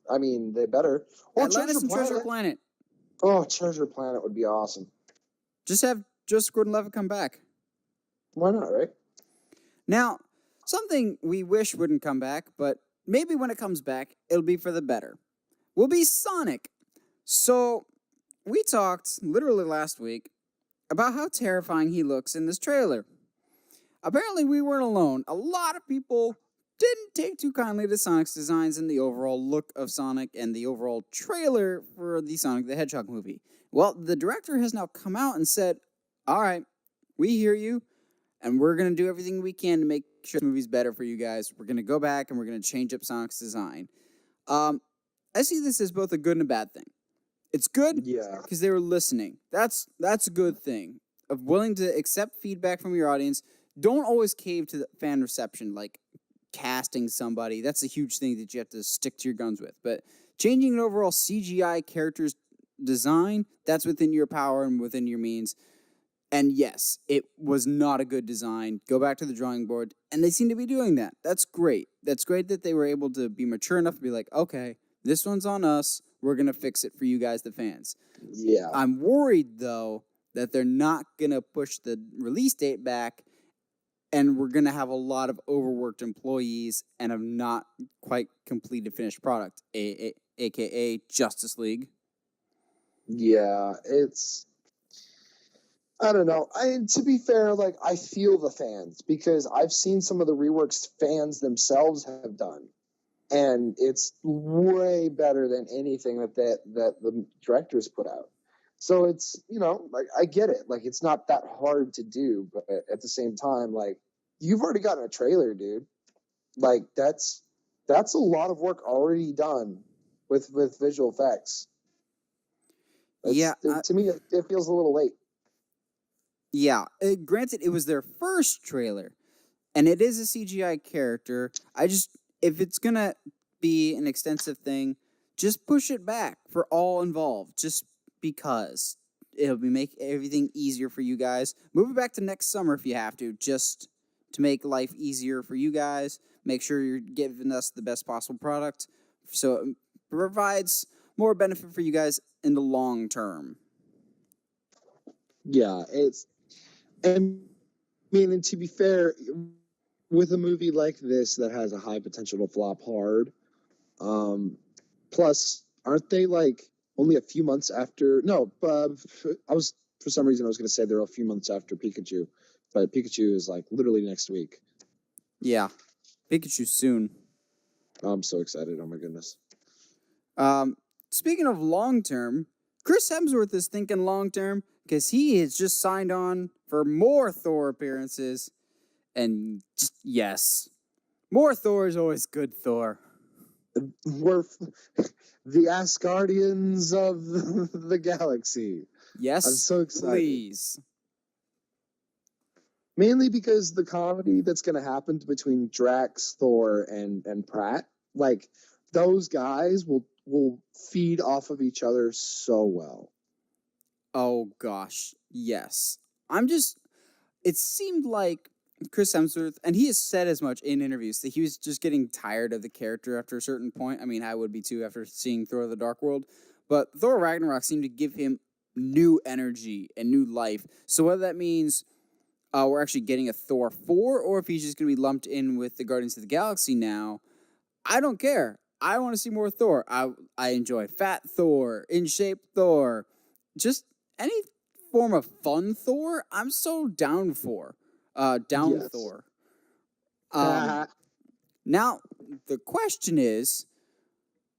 I mean, they better. Or Atlantis and Treasure Planet. Oh, Treasure Planet would be awesome. Just have Joseph Gordon-Levitt come back. Why not, right? Now, something we wish wouldn't come back, but maybe when it comes back, it'll be for the better, will be Sonic. So, we talked literally last week about how terrifying he looks in this trailer. Apparently, we weren't alone. A lot of people didn't take too kindly to Sonic's designs and the overall look of Sonic and the overall trailer for the Sonic the Hedgehog movie. Well, the director has now come out and said, all right, we hear you, and we're going to do everything we can to make sure the movie's better for you guys. We're going to go back and we're going to change up Sonic's design. I see this as both a good and a bad thing. It's good because they were listening. That's a good thing. Of willing to accept feedback from your audience. Don't always cave to the fan reception, like casting somebody. That's a huge thing that you have to stick to your guns with. But changing an overall CGI character's design, that's within your power and within your means. And yes, it was not a good design. Go back to the drawing board. And they seem to be doing that. That's great. That's great that they were able to be mature enough to be like, okay, this one's on us. We're going to fix it for you guys, the fans. Yeah. I'm worried, though, that they're not going to push the release date back, and we're going to have a lot of overworked employees and a not quite completed finished product, a.k.a. Justice League. Yeah, I don't know. To be fair, I feel the fans because I've seen some of the reworks fans themselves have done, and it's way better than anything that the directors put out. So it's, I get it. It's not that hard to do, but at the same time, you've already gotten a trailer, dude. That's a lot of work already done with visual effects. To me, it feels a little late. Yeah, granted, it was their first trailer, and it is a CGI character. If it's going to be an extensive thing, just push it back for all involved, just because it'll make everything easier for you guys. Move it back to next summer if you have to, just to make life easier for you guys. Make sure you're giving us the best possible product, so it provides more benefit for you guys in the long term. Yeah, and and to be fair, with a movie like this that has a high potential to flop hard, plus, aren't they like only a few months after? No, for some reason I was going to say they're a few months after Pikachu, but Pikachu is like literally next week. Yeah, Pikachu soon. I'm so excited! Oh my goodness. Speaking of long term, Chris Hemsworth is thinking long term because he has just signed on for more Thor appearances. And yes, more Thor is always good Thor. We're the Asgardians of the galaxy. Yes, I'm so excited. Please. Mainly because the comedy that's going to happen between Drax, Thor, and Pratt, like those guys will feed off of each other so well. Oh gosh, yes. It seemed like Chris Hemsworth, and he has said as much in interviews, that he was just getting tired of the character after a certain point. I mean, I would be too after seeing Thor the Dark World. But Thor Ragnarok seemed to give him new energy and new life. So whether that means we're actually getting a Thor 4, or if he's just going to be lumped in with the Guardians of the Galaxy now, I don't care. I want to see more Thor. I enjoy Fat Thor, In Shape Thor, just any form of fun Thor, I'm so down for. Yes. Thor. Now, the question is,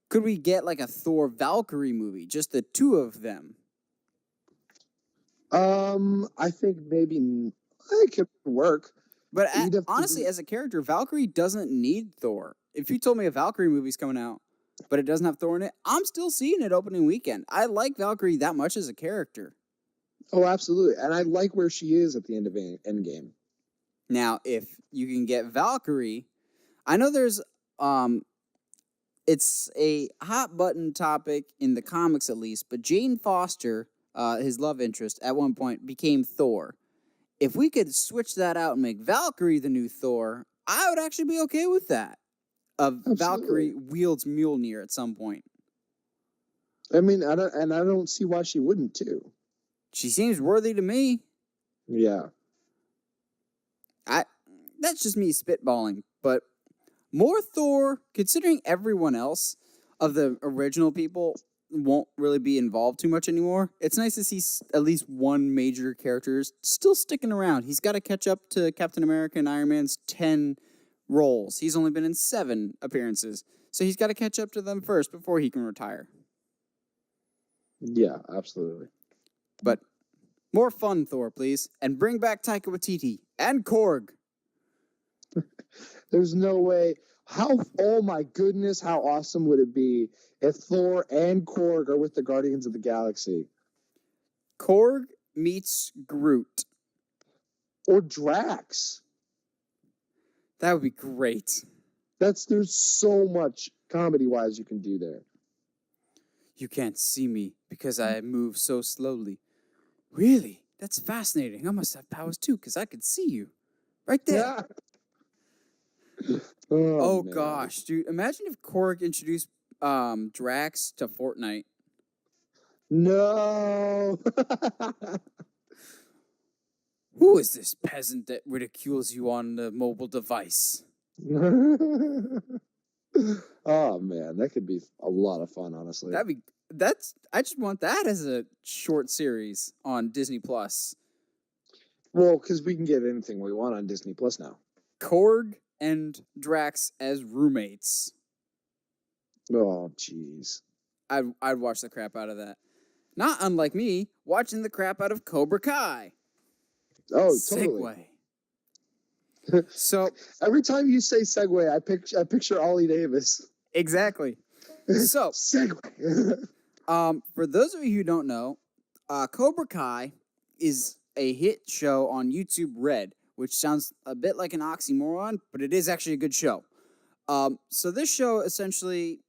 could we get like a Thor Valkyrie movie? Just the two of them? I think maybe it could work. But honestly, as a character, Valkyrie doesn't need Thor. If you told me a Valkyrie movie's coming out, but it doesn't have Thor in it, I'm still seeing it opening weekend. I like Valkyrie that much as a character. Oh, absolutely. And I like where she is at the end of Endgame. Now, if you can get Valkyrie, I know there's it's a hot button topic in the comics at least, but Jane Foster, his love interest, at one point became Thor. If we could switch that out and make Valkyrie the new Thor, I would actually be okay with that. Valkyrie wields Mjolnir at some point. I mean, I don't see why she wouldn't too. She seems worthy to me. Yeah. That's just me spitballing, but more Thor, considering everyone else of the original people won't really be involved too much anymore. It's nice to see at least one major character still sticking around. He's got to catch up to Captain America and Iron Man's 10 roles. He's only been in 7 appearances, so he's got to catch up to them first before he can retire. Yeah, absolutely. But more fun Thor, please, and bring back Taika Waititi and Korg. There's no way. Oh my goodness, how awesome would it be if Thor and Korg are with the Guardians of the Galaxy? Korg meets Groot. Or Drax. That would be great. There's so much comedy-wise you can do there. You can't see me because I move so slowly. Really? That's fascinating. I must have powers too because I could see you. Right there. Yeah. Oh gosh, dude. Imagine if Korg introduced Drax to Fortnite. No. Who is this peasant that ridicules you on the mobile device? Oh man, that could be a lot of fun, honestly. I just want that as a short series on Disney Plus. Well, because we can get anything we want on Disney Plus now. Korg and Drax as roommates. Oh, jeez. I'd watch the crap out of that. Not unlike me watching the crap out of Cobra Kai. Oh, totally. Segue. So every time you say segue, I picture Ollie Davis. Exactly. So segue. For those of you who don't know, Cobra Kai is a hit show on YouTube Red, which sounds a bit like an oxymoron, but it is actually a good show. So this show essentially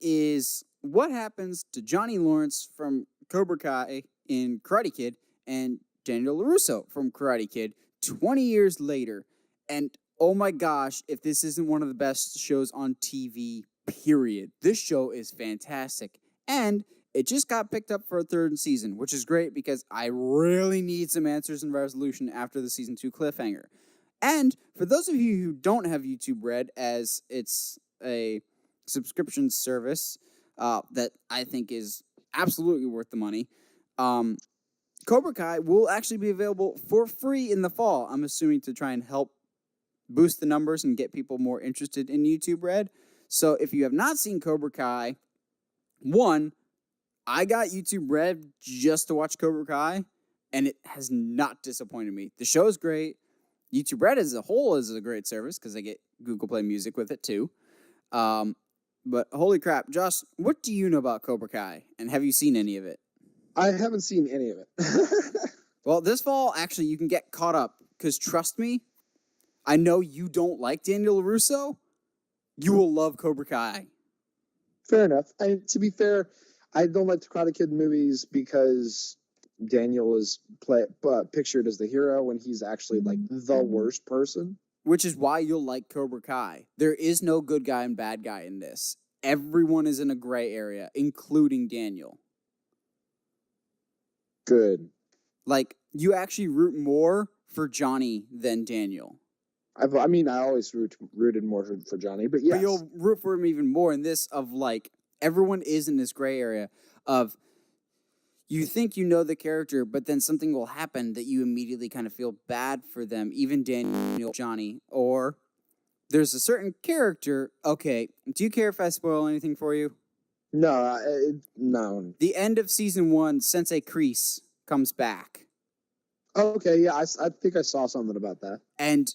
is what happens to Johnny Lawrence from Cobra Kai in Karate Kid and Daniel LaRusso from Karate Kid 20 years later. And oh my gosh, if this isn't one of the best shows on TV, period. This show is fantastic. And it just got picked up for a third season, which is great because I really need some answers and resolution after the season 2 cliffhanger. And for those of you who don't have YouTube Red, as it's a subscription service that I think is absolutely worth the money, Cobra Kai will actually be available for free in the fall. I'm assuming to try and help boost the numbers and get people more interested in YouTube Red. So if you have not seen Cobra Kai, one, I got YouTube Red just to watch Cobra Kai, and it has not disappointed me. The show is great. YouTube Red as a whole is a great service because I get Google Play Music with it too. But holy crap, Josh, what do you know about Cobra Kai? And have you seen any of it? I haven't seen any of it. Well, this fall, actually, you can get caught up because trust me, I know you don't like Daniel LaRusso. You will love Cobra Kai. Fair enough. To be fair, I don't like the Karate Kid movies because Daniel is pictured as the hero when he's actually like the worst person. Which is why you'll like Cobra Kai. There is no good guy and bad guy in this. Everyone is in a gray area, including Daniel. Good. Like, you actually root more for Johnny than Daniel. I always rooted more for Johnny, but yes. But you'll root for him even more in this of, like, everyone is in this gray area of you think you know the character, but then something will happen that you immediately kind of feel bad for them, even Daniel, Johnny. Or there's a certain character. Okay, do you care if I spoil anything for you? No, no. The end of season 1, Sensei Kreese comes back. Okay, yeah, I think I saw something about that. And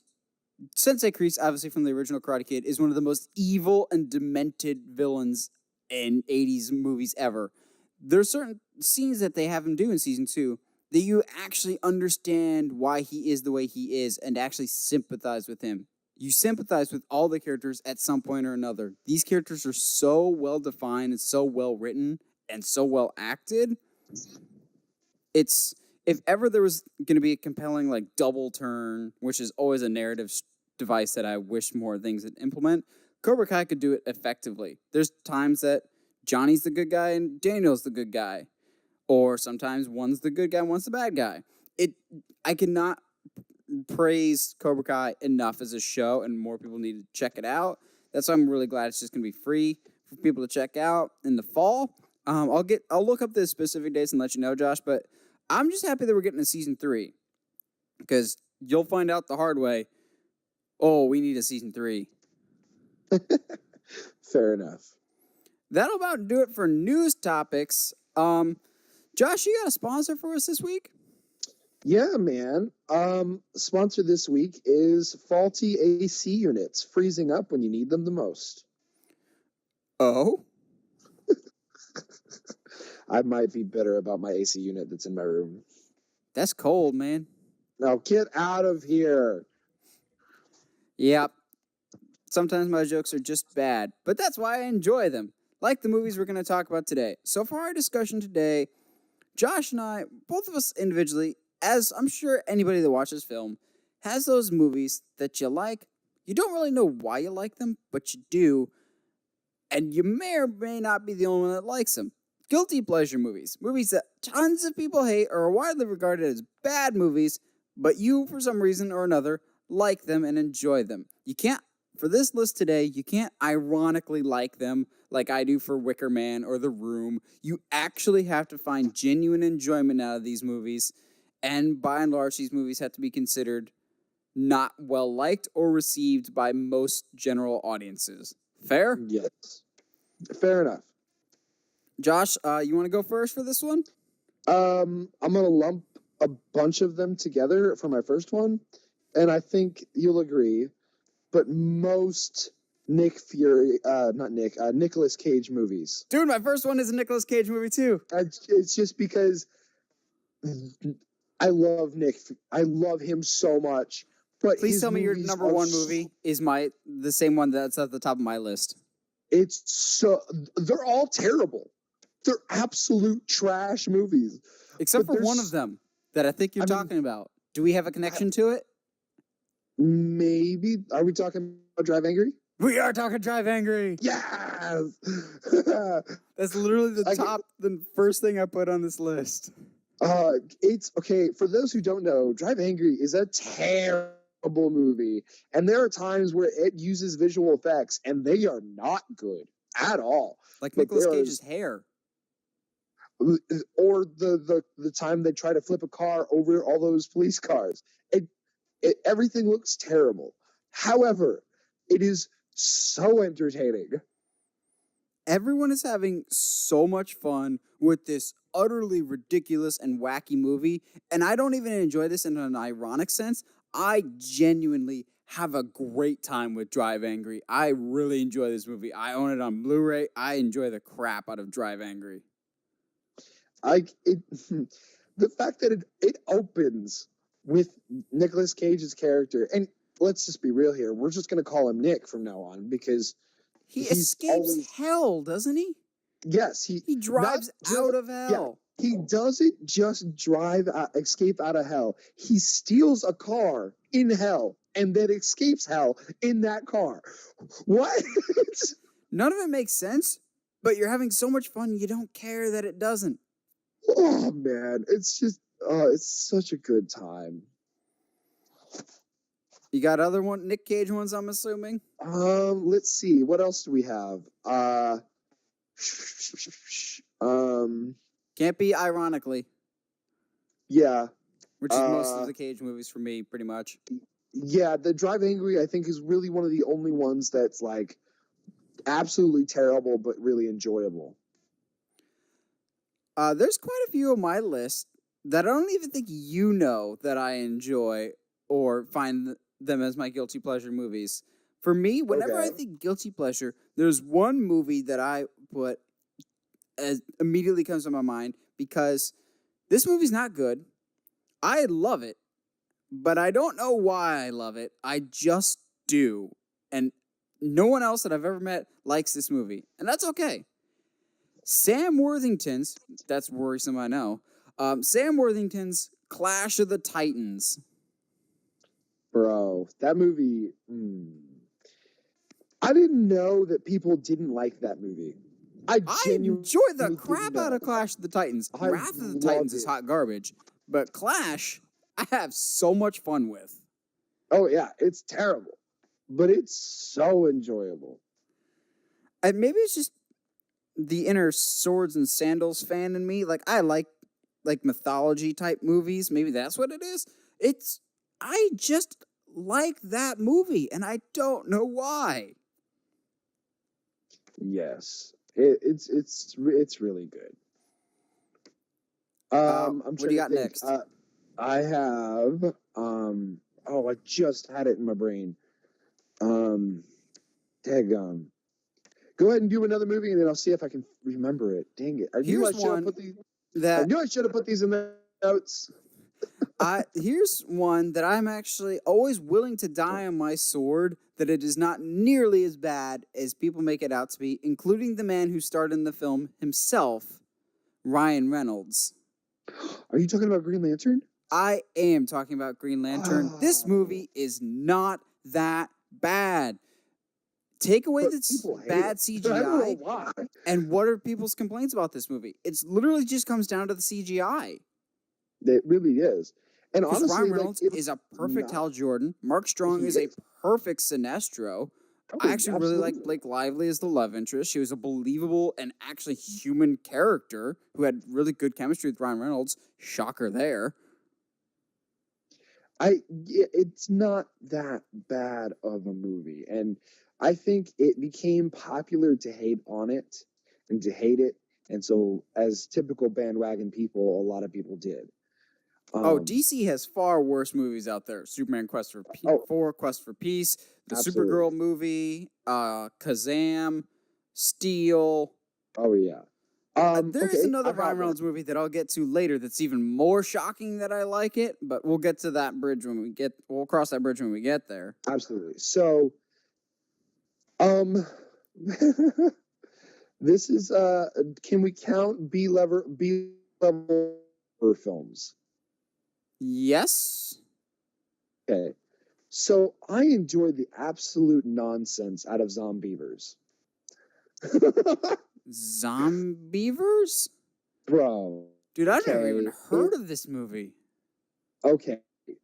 Sensei Kreese, obviously from the original Karate Kid, is one of the most evil and demented villains in 80s movies ever. There's certain scenes that they have him do in season 2 that you actually understand why he is the way he is and actually sympathize with him. You sympathize with all the characters at some point or another. These characters are so well defined and so well written and so well acted. It's, if ever there was going to be a compelling like double turn, which is always a narrative device that I wish more things would implement, Cobra Kai could do it effectively. There's times that Johnny's the good guy and Daniel's the good guy. Or sometimes one's the good guy and one's the bad guy. I cannot praise Cobra Kai enough as a show, and more people need to check it out. That's why I'm really glad it's just going to be free for people to check out in the fall. I'll look up the specific dates and let you know, Josh, but I'm just happy that we're getting a season 3 because you'll find out the hard way. Oh, we need a season 3. Fair enough. That'll about do it for news topics. Josh, you got a sponsor for us this week? Yeah, man. Sponsor this week is faulty AC units, freezing up when you need them the most. Oh? I might be bitter about my AC unit that's in my room. That's cold, man. Now get out of here. Yep. Sometimes my jokes are just bad, but that's why I enjoy them. Like the movies we're going to talk about today. So for our discussion today, Josh and I, both of us individually, as I'm sure anybody that watches film, has those movies that you like. You don't really know why you like them, but you do. And you may or may not be the only one that likes them. Guilty pleasure movies. Movies that tons of people hate or are widely regarded as bad movies, but you, for some reason or another, like them and enjoy them. You can't, for this list today, you can't ironically like them like I do for Wicker Man or The Room. You actually have to find genuine enjoyment out of these movies. And by and large, these movies have to be considered not well liked or received by most general audiences. Fair? Yes. Fair enough. Josh, you want to go first for this one? I'm going to lump a bunch of them together for my first one. And I think you'll agree. But most Nicolas Cage movies. Dude, my first one is a Nicolas Cage movie too. It's just because I love Nick. I love him so much. But please tell me your number one movie is the same one that's at the top of my list. They're all terrible. They're absolute trash movies. Except for one of them that I think you're talking about. Do we have a connection to it? Maybe. Are we talking about Drive Angry? We are talking Drive Angry. Yes. That's literally the first thing I put on this list. It's okay. For those who don't know, Drive Angry is a terrible movie, and there are times where it uses visual effects, and they are not good at all. Like But Nicolas there Cage's is- hair. or the time they try to flip a car over all those police cars. Everything looks terrible. However, it is so entertaining. Everyone is having so much fun with this utterly ridiculous and wacky movie, and I don't even enjoy this in an ironic sense. I genuinely have a great time with Drive Angry. I really enjoy this movie. I own it on Blu-ray. I enjoy the crap out of Drive Angry. The fact that it opens with Nicolas Cage's character, and let's just be real here, we're just going to call him Nick from now on because He he's escapes always- hell, doesn't he? yes, He drives not out of hell. he doesn't just escape out of hell. He steals a car in hell and then escapes hell in that car. What? None of it makes sense, but you're having so much fun you don't care that it doesn't. Oh man, it's just it's such a good time. You got other Nick Cage ones, I'm assuming? Let's see. What else do we have? Can't be ironically, Yeah. which is most of the Cage movies for me, pretty much. Yeah, the Drive Angry, I think, is really one of the only ones that's like absolutely terrible but really enjoyable. There's quite a few on my list that I don't even think you know that I enjoy or find them as my guilty pleasure movies. For me, whenever I Okay. think guilty pleasure, there's one movie that I put as immediately comes to my mind because this movie's not good. I love it, but I don't know why I love it. I just do. And no one else that I've ever met likes this movie. And that's okay. Sam Worthington's, that's worrisome, I know. Sam Worthington's Clash of the Titans. Bro, that movie. I didn't know that people didn't like that movie. I genuinely enjoy the didn't crap out know. of Clash of the Titans. I Wrath of the loved Titans is it. hot garbage, but Clash, I have so much fun with. Oh yeah, it's terrible, but it's so enjoyable. And maybe it's just the inner swords and sandals fan in me. Like I like mythology type movies. Maybe that's what it is. I just like that movie, and I don't know why. Yes, it's really good. I'm what do trying you to got think. next? I have I just had it in my brain. Daggum. Go ahead and do another movie, and then I'll see if I can remember it. Dang it! I knew I Here's should have one put these. I that knew I should have put these in the notes. here's one that I'm actually always willing to die on my sword that it is not nearly as bad as people make it out to be, including the man who starred in the film himself, Ryan Reynolds. Are you talking about Green Lantern? I am talking about Green Lantern. This movie is not that bad. Take away But the people hate bad it. I don't know CGI, why. and what are people's complaints about this movie? It's literally just comes down to the CGI. It really is. And Because honestly, Ryan like, Reynolds it's is a perfect not- Hal Jordan. Mark Strong He is a is. perfect Sinestro. Oh, I actually really like absolutely. Blake Lively as the love interest. She was a believable and actually human character who had really good chemistry with Ryan Reynolds. Shocker there. It's not that bad of a movie, and I think it became popular to hate on it and to hate it, and so as typical bandwagon people, a lot of people did. DC has far worse movies out there. Superman Quest for 4, Quest for Peace, the Absolutely. Supergirl movie, Kazam, Steel. Oh yeah. There's okay, another I got Ryan one. Reynolds movie that I'll get to later that's even more shocking that I like it, but we'll get to that bridge we'll cross that bridge when we get there. Absolutely. So, this is can we count B level films? Yes. Okay. So I enjoyed the absolute nonsense out of Zombievers. Zombievers? Bro. Dude, I've never even Okay. heard of this movie. Okay.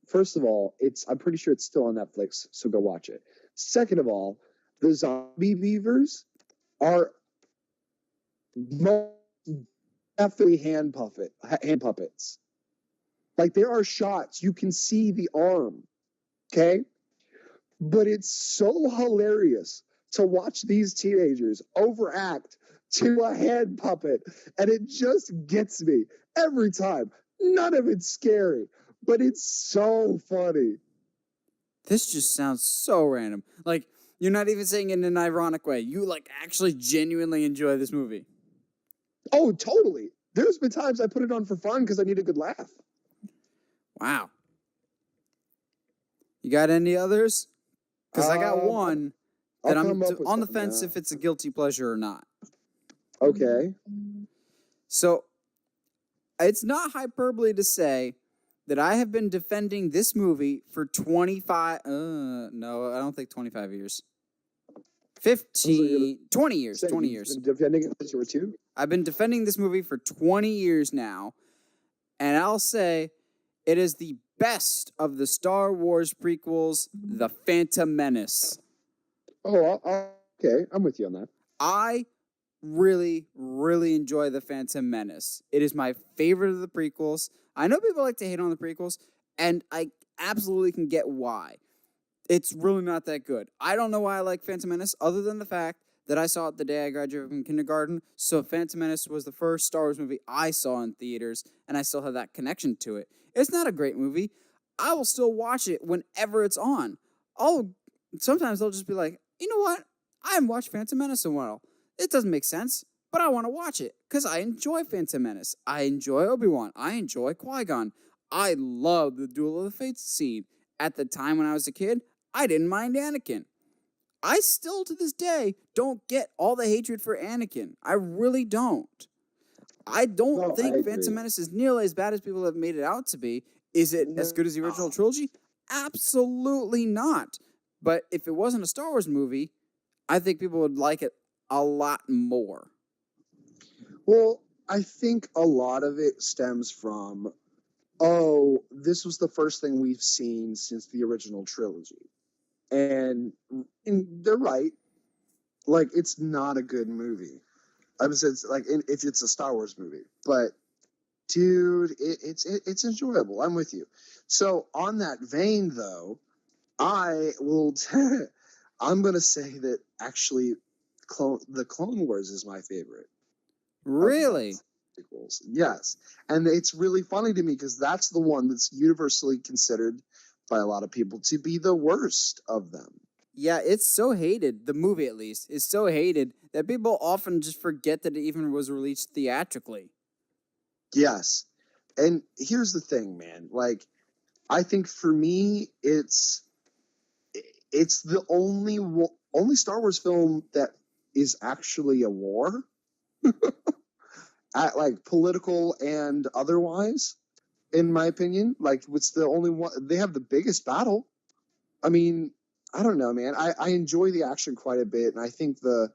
First of all, I'm pretty sure it's still on Netflix, so go watch it. Second of all, the zombie beavers are most definitely hand puppets. Like there are shots you can see the arm, okay? But it's so hilarious to watch these teenagers overact to a hand puppet, and it just gets me every time. None of it's scary, but it's so funny. This just sounds so random. Like, you're not even saying it in an ironic way. You, like, actually genuinely enjoy this movie. Oh, totally. There's been times I put it on for fun because I need a good laugh. Wow. You got any others? Because I got Um, one I'll that I'm come up with on the something, fence if it's a guilty pleasure or not. Okay. So, it's not hyperbole to say that I have been defending this movie for 25... no, I don't think 25 years. 20 years. 20 years. Been defending it since you were 2? I've been defending this movie for 20 years now, and I'll say it is the best of the Star Wars prequels, The Phantom Menace. Oh, okay. I'm with you on that. I really, really enjoy The Phantom Menace. It is my favorite of the prequels. I know people like to hate on the prequels, and I absolutely can get why. It's really not that good. I don't know why I like Phantom Menace, other than the fact that I saw it the day I graduated from kindergarten. So Phantom Menace was the first Star Wars movie I saw in theaters, and I still have that connection to it. It's not a great movie. I will still watch it whenever it's on. Sometimes I'll just be like, you know what? I haven't watched Phantom Menace in a while. It doesn't make sense, but I want to watch it because I enjoy Phantom Menace. I enjoy Obi-Wan. I enjoy Qui-Gon. I love the Duel of the Fates scene. At the time when I was a kid, I didn't mind Anakin. I still, to this day, don't get all the hatred for Anakin. I really don't. I don't think Phantom Menace is nearly as bad as people have made it out to be. Is it as good as the original trilogy? Absolutely not. But if it wasn't a Star Wars movie, I think people would like it a lot more. Well, I think a lot of it stems from, this was the first thing we've seen since the original trilogy. And they're right. Like, it's not a good movie. I would say if it's a Star Wars movie. But, dude, it's enjoyable. I'm with you. So, on that vein, though, I will... I'm going to say that, actually, the Clone Wars is my favorite. Really? Sequels. Yes. And it's really funny to me because that's the one that's universally considered by a lot of people to be the worst of them. Yeah, it's so hated, the movie at least, is so hated that people often just forget that it even was released theatrically. Yes. And here's the thing, man. Like, I think for me, it's the only Star Wars film that is actually a war. Like political and otherwise, in my opinion. Like, it's the only one. They have the biggest battle. I mean, I don't know, man. I enjoy the action quite a bit, and I think the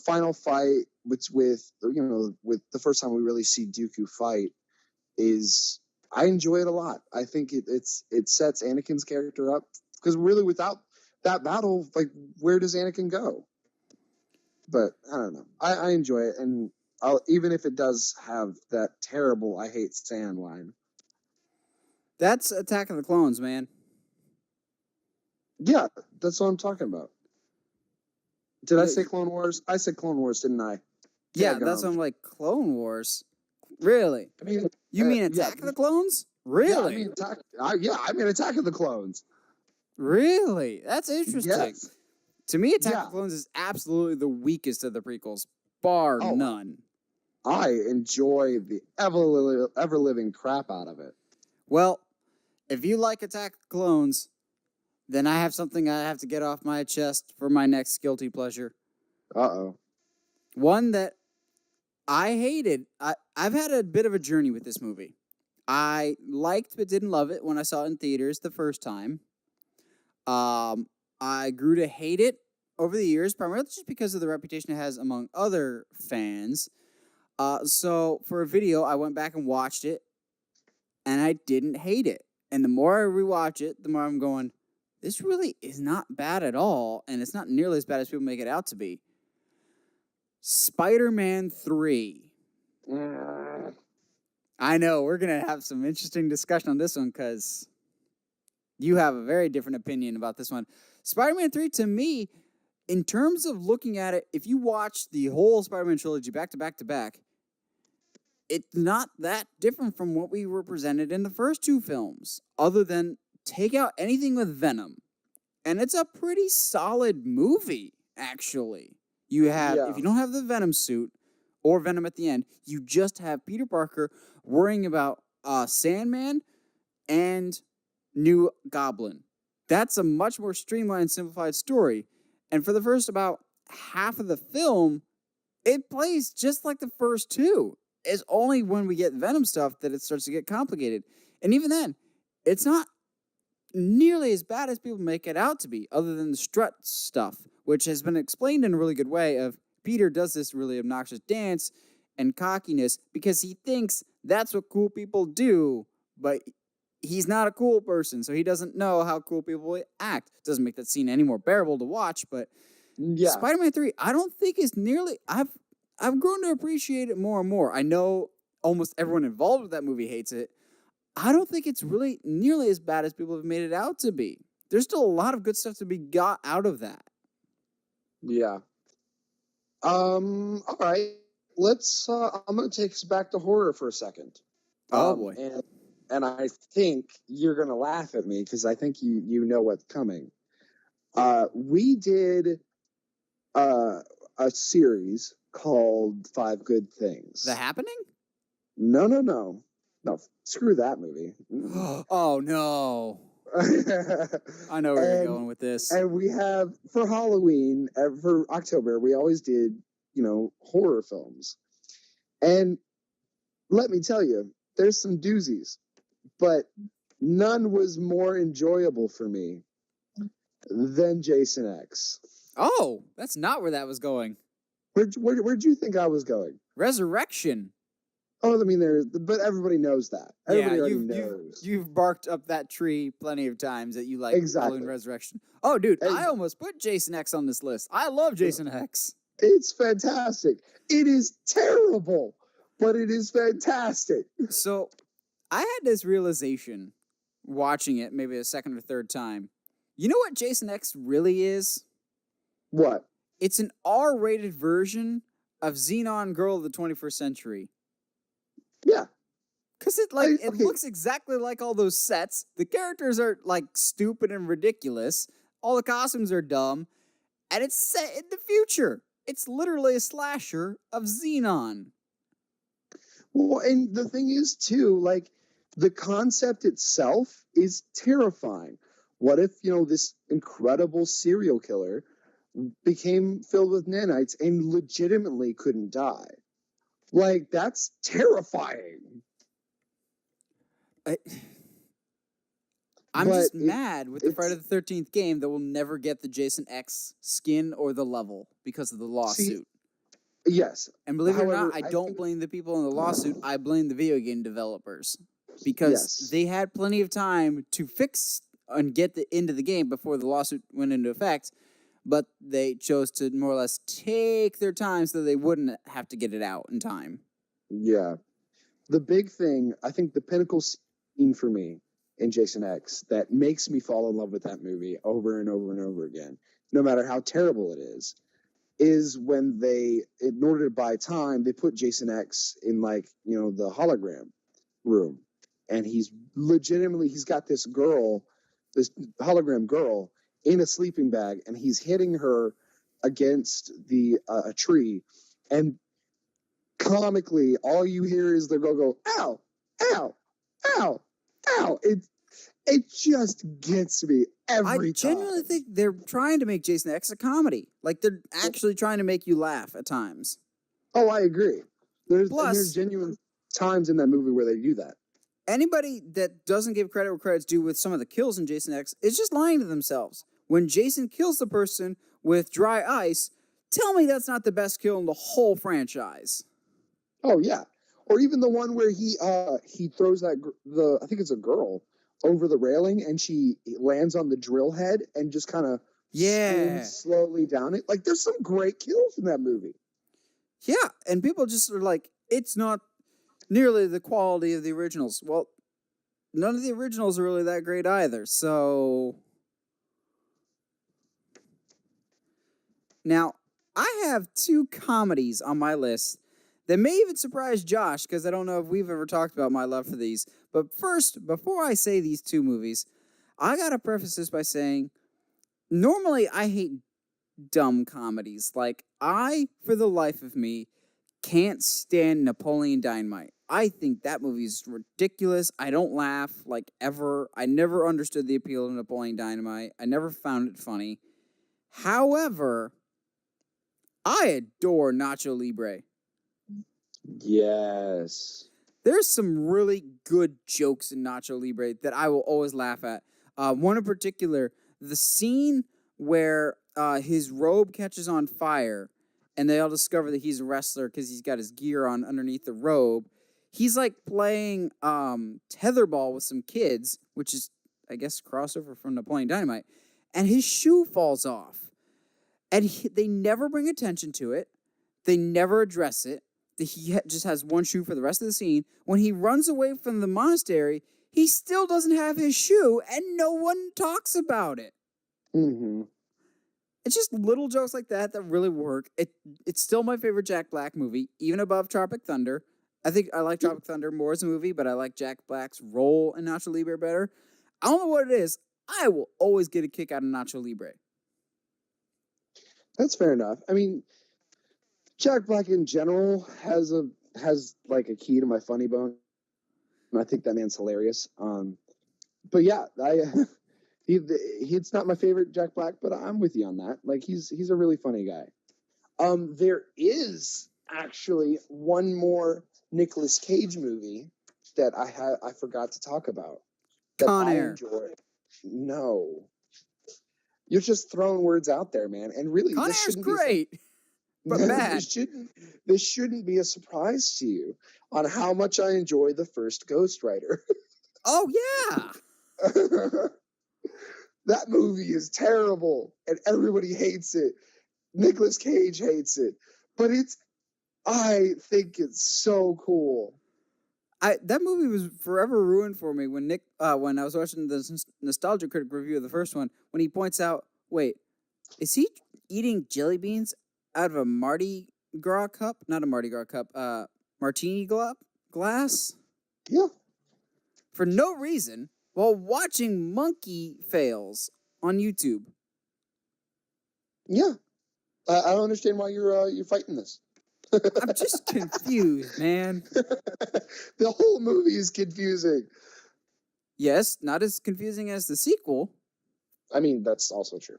final fight with the first time we really see Dooku fight is, I enjoy it a lot. I think it sets Anakin's character up, because really without that battle, like, where does Anakin go? But I don't know. I enjoy it, and even if it does have that terrible "I hate sand" line. That's Attack of the Clones, man. Yeah, that's what I'm talking about. Did I say Clone Wars? I said Clone Wars, didn't I? Yeah, that's what I'm like, Clone Wars? Really? I mean, you mean Attack of the Clones? Really? Yeah, I mean Attack of the Clones. Really? That's interesting. Yes. To me, Attack of the Clones is absolutely the weakest of the prequels, bar none. I enjoy the ever-living crap out of it. Well, if you like Attack of the Clones, then I have something I have to get off my chest for my next guilty pleasure. Uh-oh. One that I hated. I've had a bit of a journey with this movie. I liked but didn't love it when I saw it in theaters the first time. I grew to hate it over the years, primarily just because of the reputation it has among other fans. So for a video, I went back and watched it, and I didn't hate it. And the more I rewatch it, the more I'm going, this really is not bad at all, and it's not nearly as bad as people make it out to be. Spider-Man 3. I know, we're going to have some interesting discussion on this one because you have a very different opinion about this one. Spider-Man 3, to me, in terms of looking at it, if you watch the whole Spider-Man trilogy back to back to back, it's not that different from what we were presented in the first two films, other than take out anything with Venom. And it's a pretty solid movie, actually. You have, if you don't have the Venom suit or Venom at the end, you just have Peter Parker worrying about Sandman and New Goblin. That's a much more streamlined, simplified story. And for the first about half of the film, it plays just like the first two. It's only when we get Venom stuff that it starts to get complicated. And even then, it's not nearly as bad as people make it out to be, other than the strut stuff, which has been explained in a really good way of Peter does this really obnoxious dance and cockiness because he thinks that's what cool people do, but he's not a cool person, so he doesn't know how cool people act. Doesn't make that scene any more bearable to watch, but Spider-Man 3, I don't think is nearly... I've grown to appreciate it more and more. I know almost everyone involved with that movie hates it. I don't think it's really nearly as bad as people have made it out to be. There's still a lot of good stuff to be got out of that. Yeah. All right. Let's. I'm gonna take us back to horror for a second. Oh boy. And I think you're gonna laugh at me because I think you know what's coming. We did a series called 5 Good Things. The Happening? No. Screw that movie. Oh no. I know where you're going with this. And we have, for Halloween, for October, we always did, horror films. And let me tell you, there's some doozies, but none was more enjoyable for me than Jason X. Oh, that's not where that was going. Where'd you think I was going? Resurrection. Oh, I mean, but everybody knows that. Everybody already knows. You've barked up that tree plenty of times that you like exactly. Resurrection. Oh, dude, I almost put Jason X on this list. I love Jason X. It's fantastic. It is terrible, but it is fantastic. So, I had this realization watching it maybe a second or third time. You know what Jason X really is? What? It's an R-rated version of Xenon Girl of the 21st Century. Yeah. Because it looks exactly like all those sets. The characters are like stupid and ridiculous. All the costumes are dumb. And it's set in the future. It's literally a slasher of Xenon. Well, and the thing is too, like, the concept itself is terrifying. What if, this incredible serial killer became filled with nanites and legitimately couldn't die? Like, that's terrifying. I'm just mad with the Friday the 13th game that will never get the Jason X skin or the level because of the lawsuit. Yes. And believe it or not, I don't blame the people in the lawsuit. I blame the video game developers. Because they had plenty of time to fix and get into the game before the lawsuit went into effect. But they chose to more or less take their time so they wouldn't have to get it out in time. Yeah. The big thing, I think the pinnacle scene for me in Jason X that makes me fall in love with that movie over and over and over again, no matter how terrible it is when they, in order to buy time, they put Jason X in the hologram room. And he's got this girl, this hologram girl, in a sleeping bag, and he's hitting her against a tree, and comically, all you hear is the girl go, "Ow, ow, ow, ow!" It just gets me every time. I genuinely think they're trying to make Jason X a comedy. Like, they're actually trying to make you laugh at times. Oh, I agree. There's genuine times in that movie where they do that. Anybody that doesn't give credit where credit's due with some of the kills in Jason X is just lying to themselves. When Jason kills the person with dry ice, tell me that's not the best kill in the whole franchise. Oh yeah, or even the one where he throws I think it's a girl over the railing and she lands on the drill head and just kind of spins slowly down it. Like there's some great kills in that movie. Yeah, and people just are like, it's not nearly the quality of the originals. Well, none of the originals are really that great either. So now I have 2 comedies on my list that may even surprise Josh, because I don't know if we've ever talked about my love for these. But first, before I say these 2 movies, I gotta preface this by saying, normally I hate dumb comedies. Like, I, for the life of me, can't stand Napoleon Dynamite. I think that movie's ridiculous. I don't laugh, like, ever. I never understood the appeal of Napoleon Dynamite. I never found it funny. However, I adore Nacho Libre. Yes. There's some really good jokes in Nacho Libre that I will always laugh at. One in particular, the scene where his robe catches on fire and they all discover that he's a wrestler because he's got his gear on underneath the robe. He's like playing tetherball with some kids, which is, I guess, a crossover from Napoleon Dynamite, and his shoe falls off. And they never bring attention to it. They never address it. He just has one shoe for the rest of the scene. When he runs away from the monastery, he still doesn't have his shoe, and no one talks about it. Mm-hmm. It's just little jokes like that that really work. It's still my favorite Jack Black movie, even above Tropic Thunder. I think I like Tropic Thunder more as a movie, but I like Jack Black's role in Nacho Libre better. I don't know what it is. I will always get a kick out of Nacho Libre. That's fair enough. I mean, Jack Black in general has like a key to my funny bone. And I think that man's hilarious. But yeah, it's not my favorite Jack Black, but I'm with you on that. Like he's a really funny guy. There is actually one more Nicolas Cage movie that I forgot to talk about. Con Air. Enjoy. No. You're just throwing words out there, man. And really, Con this Air's shouldn't great, but bad. This shouldn't be a surprise to you on how much I enjoy the first Ghost Rider. Oh, yeah. That movie is terrible, and everybody hates it. Nicolas Cage hates it, but I think it's so cool. That movie was forever ruined for me when I was watching the Nostalgia Critic review of the first one, when he points out, wait, is he eating jelly beans out of a Mardi Gras cup? Not a Mardi Gras cup, martini glass? Yeah. For no reason, while watching monkey fails on YouTube. Yeah. I don't understand why you're fighting this. I'm just confused, man. The whole movie is confusing. Yes, not as confusing as the sequel. I mean, that's also true.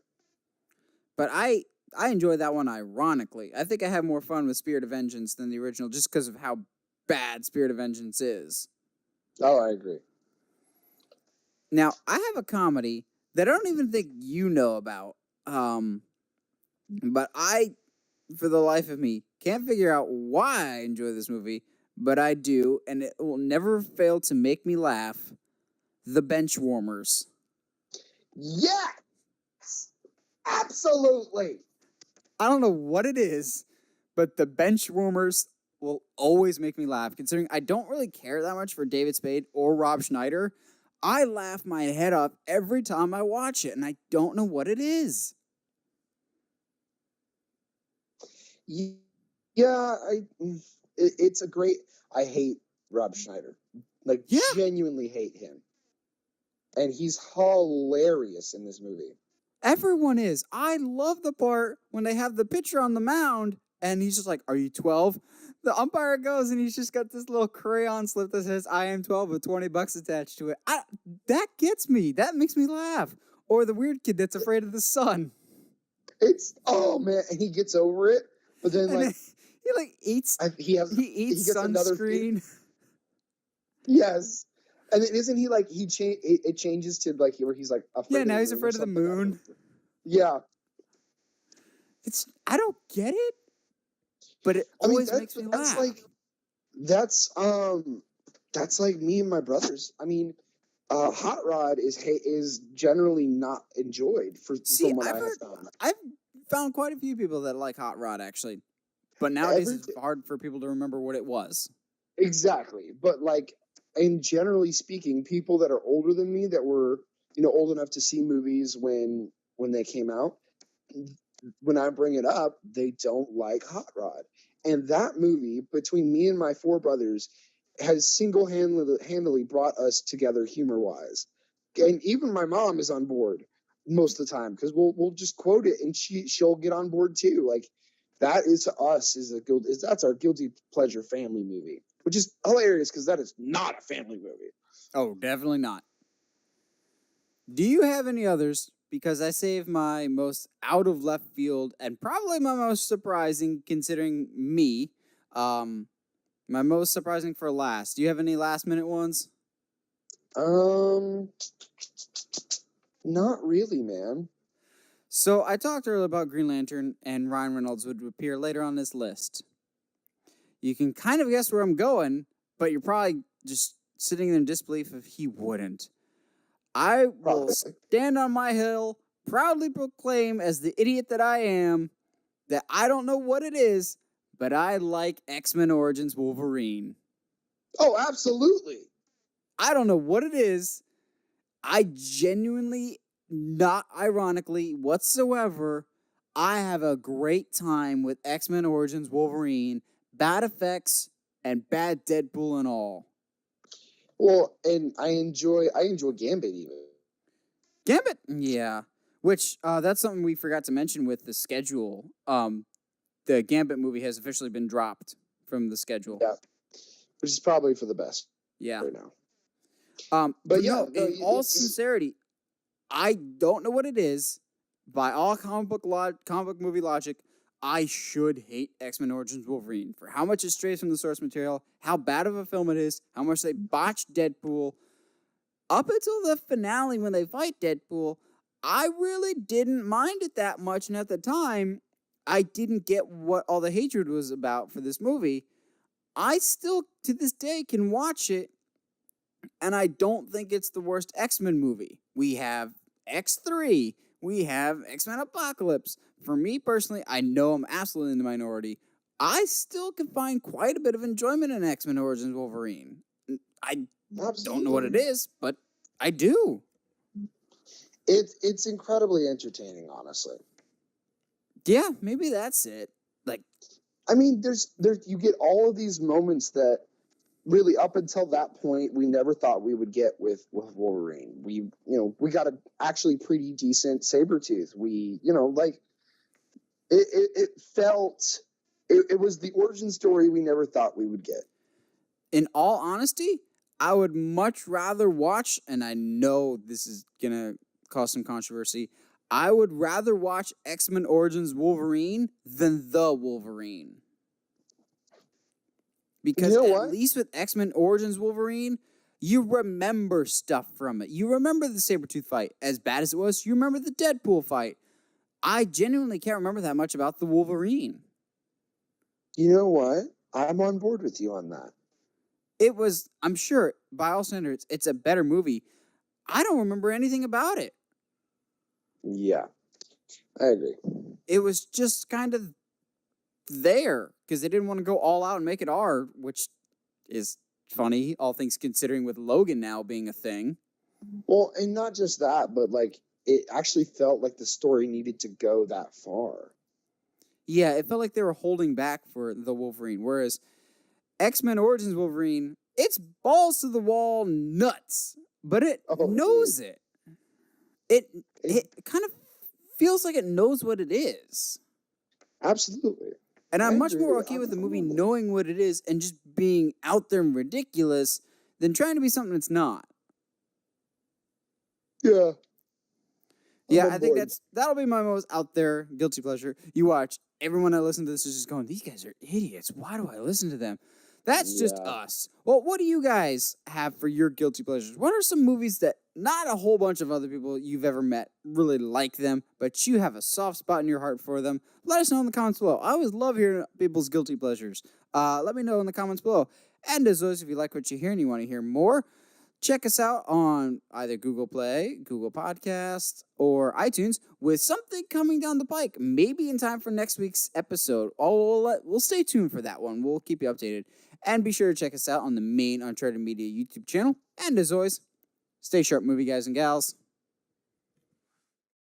But I enjoy that one ironically. I think I have more fun with Spirit of Vengeance than the original just because of how bad Spirit of Vengeance is. Oh, I agree. Now, I have a comedy that I don't even think you know about. But I, for the life of me, can't figure out why I enjoy this movie, but I do, and it will never fail to make me laugh. The Benchwarmers. Yes! Absolutely! I don't know what it is, but the Benchwarmers will always make me laugh. Considering I don't really care that much for David Spade or Rob Schneider, I laugh my head off every time I watch it, and I don't know what it is. Yeah, it's a great... I hate Rob Schneider. Like, genuinely hate him. And he's hilarious in this movie. Everyone is. I love the part when they have the picture on the mound, and he's just like, "Are you 12?" The umpire goes, and he's just got this little crayon slip that says, "I am 12" with $20 attached to it. That gets me. That makes me laugh. Or the weird kid that's afraid of the sun. Oh man, and he gets over it, but then he eats he eats sunscreen. Yes. And then isn't he like it changes to like where he's like afraid Yeah, now of he's the moon or afraid of the something? I don't moon. know. Yeah. I don't get it, but it I mean always makes me that's laugh. like that's like me and my brothers. I mean, Hot Rod is generally not enjoyed See, from what I have found. I've found quite a few people that like Hot Rod actually, but nowadays it's hard for people to remember what it was. Exactly. But like, and generally speaking, people that are older than me that were, old enough to see movies when they came out, when I bring it up, they don't like Hot Rod. And that movie, between me and my four brothers, has single-handedly brought us together humor-wise. And even my mom is on board most of the time because we'll just quote it and she'll get on board too. Like that is to us that's our guilty pleasure family movie, which is hilarious because that is not a family movie. Oh, definitely not. Do you have any others? Because I saved my most out of left field and probably my most surprising, considering me. My most surprising for last. Do you have any last minute ones? Not really, man. So I talked earlier about Green Lantern and Ryan Reynolds would appear later on this list. You can kind of guess where I'm going, but you're probably just sitting in disbelief if he wouldn't. I will stand on my hill, proudly proclaim as the idiot that I am, that I don't know what it is, but I like X-Men Origins Wolverine. Oh, absolutely. I don't know what it is. I genuinely, not ironically whatsoever, I have a great time with X-Men Origins Wolverine, bad effects, and bad Deadpool and all. Well, and I enjoy Gambit even. Gambit, yeah. Which that's something we forgot to mention with the schedule. The Gambit movie has officially been dropped from the schedule. Yeah, which is probably for the best. Yeah. Right now. But yeah, no, in all sincerity, I don't know what it is. By all comic book movie logic, I should hate X-Men Origins Wolverine for how much it strays from the source material, how bad of a film it is, how much they botched Deadpool. Up until the finale when they fight Deadpool, I really didn't mind it that much. And at the time, I didn't get what all the hatred was about for this movie. I still, to this day, can watch it, and I don't think it's the worst X-Men movie. We have X3. We have X-Men Apocalypse. For me personally, I know I'm absolutely in the minority. I still can find quite a bit of enjoyment in X-Men Origins Wolverine. I don't know what it is, but I do. It's incredibly entertaining, honestly. Yeah, maybe that's it. Like, I mean, there's you get all of these moments that really up until that point we never thought we would get with Wolverine. We got a actually pretty decent Sabretooth. We like it felt it was the origin story we never thought we would get. In all honesty, I would much rather watch, and I know this is gonna cause some controversy, I would rather watch X-Men Origins Wolverine than The Wolverine. Because at least with X-Men Origins Wolverine, you remember stuff from it. You remember the Sabretooth fight. As bad as it was, you remember the Deadpool fight. I genuinely can't remember that much about the Wolverine. You know what? I'm on board with you on that. It was, I'm sure, by all standards, it's a better movie. I don't remember anything about it. Yeah, I agree. It was just kind of there because they didn't want to go all out and make it R, which is funny, all things considering, with Logan now being a thing. Well, and not just that, but like it actually felt like the story needed to go that far. Yeah, it felt like they were holding back for the Wolverine, whereas X-Men Origins Wolverine, it's balls to the wall nuts, but it knows it. It kind of feels like it knows what it is. Absolutely. And I'm much more okay with the movie knowing what it is and just being out there and ridiculous than trying to be something it's not. Yeah. Yeah, I think that'll be my most out there guilty pleasure. You watch, everyone that listens to this is just going, these guys are idiots. Why do I listen to them? That's just Yeah. us. Well, what do you guys have for your guilty pleasures? What are some movies that not a whole bunch of other people you've ever met really like them, but you have a soft spot in your heart for them? Let us know in the comments below. I always love hearing people's guilty pleasures. Let me know in the comments below. And as always, if you like what you hear and you want to hear more, check us out on either Google Play, Google Podcasts, or iTunes with something coming down the pike, maybe in time for next week's episode. We'll stay tuned for that one. We'll keep you updated. And be sure to check us out on the main Uncharted Media YouTube channel. And as always, stay sharp, movie guys and gals.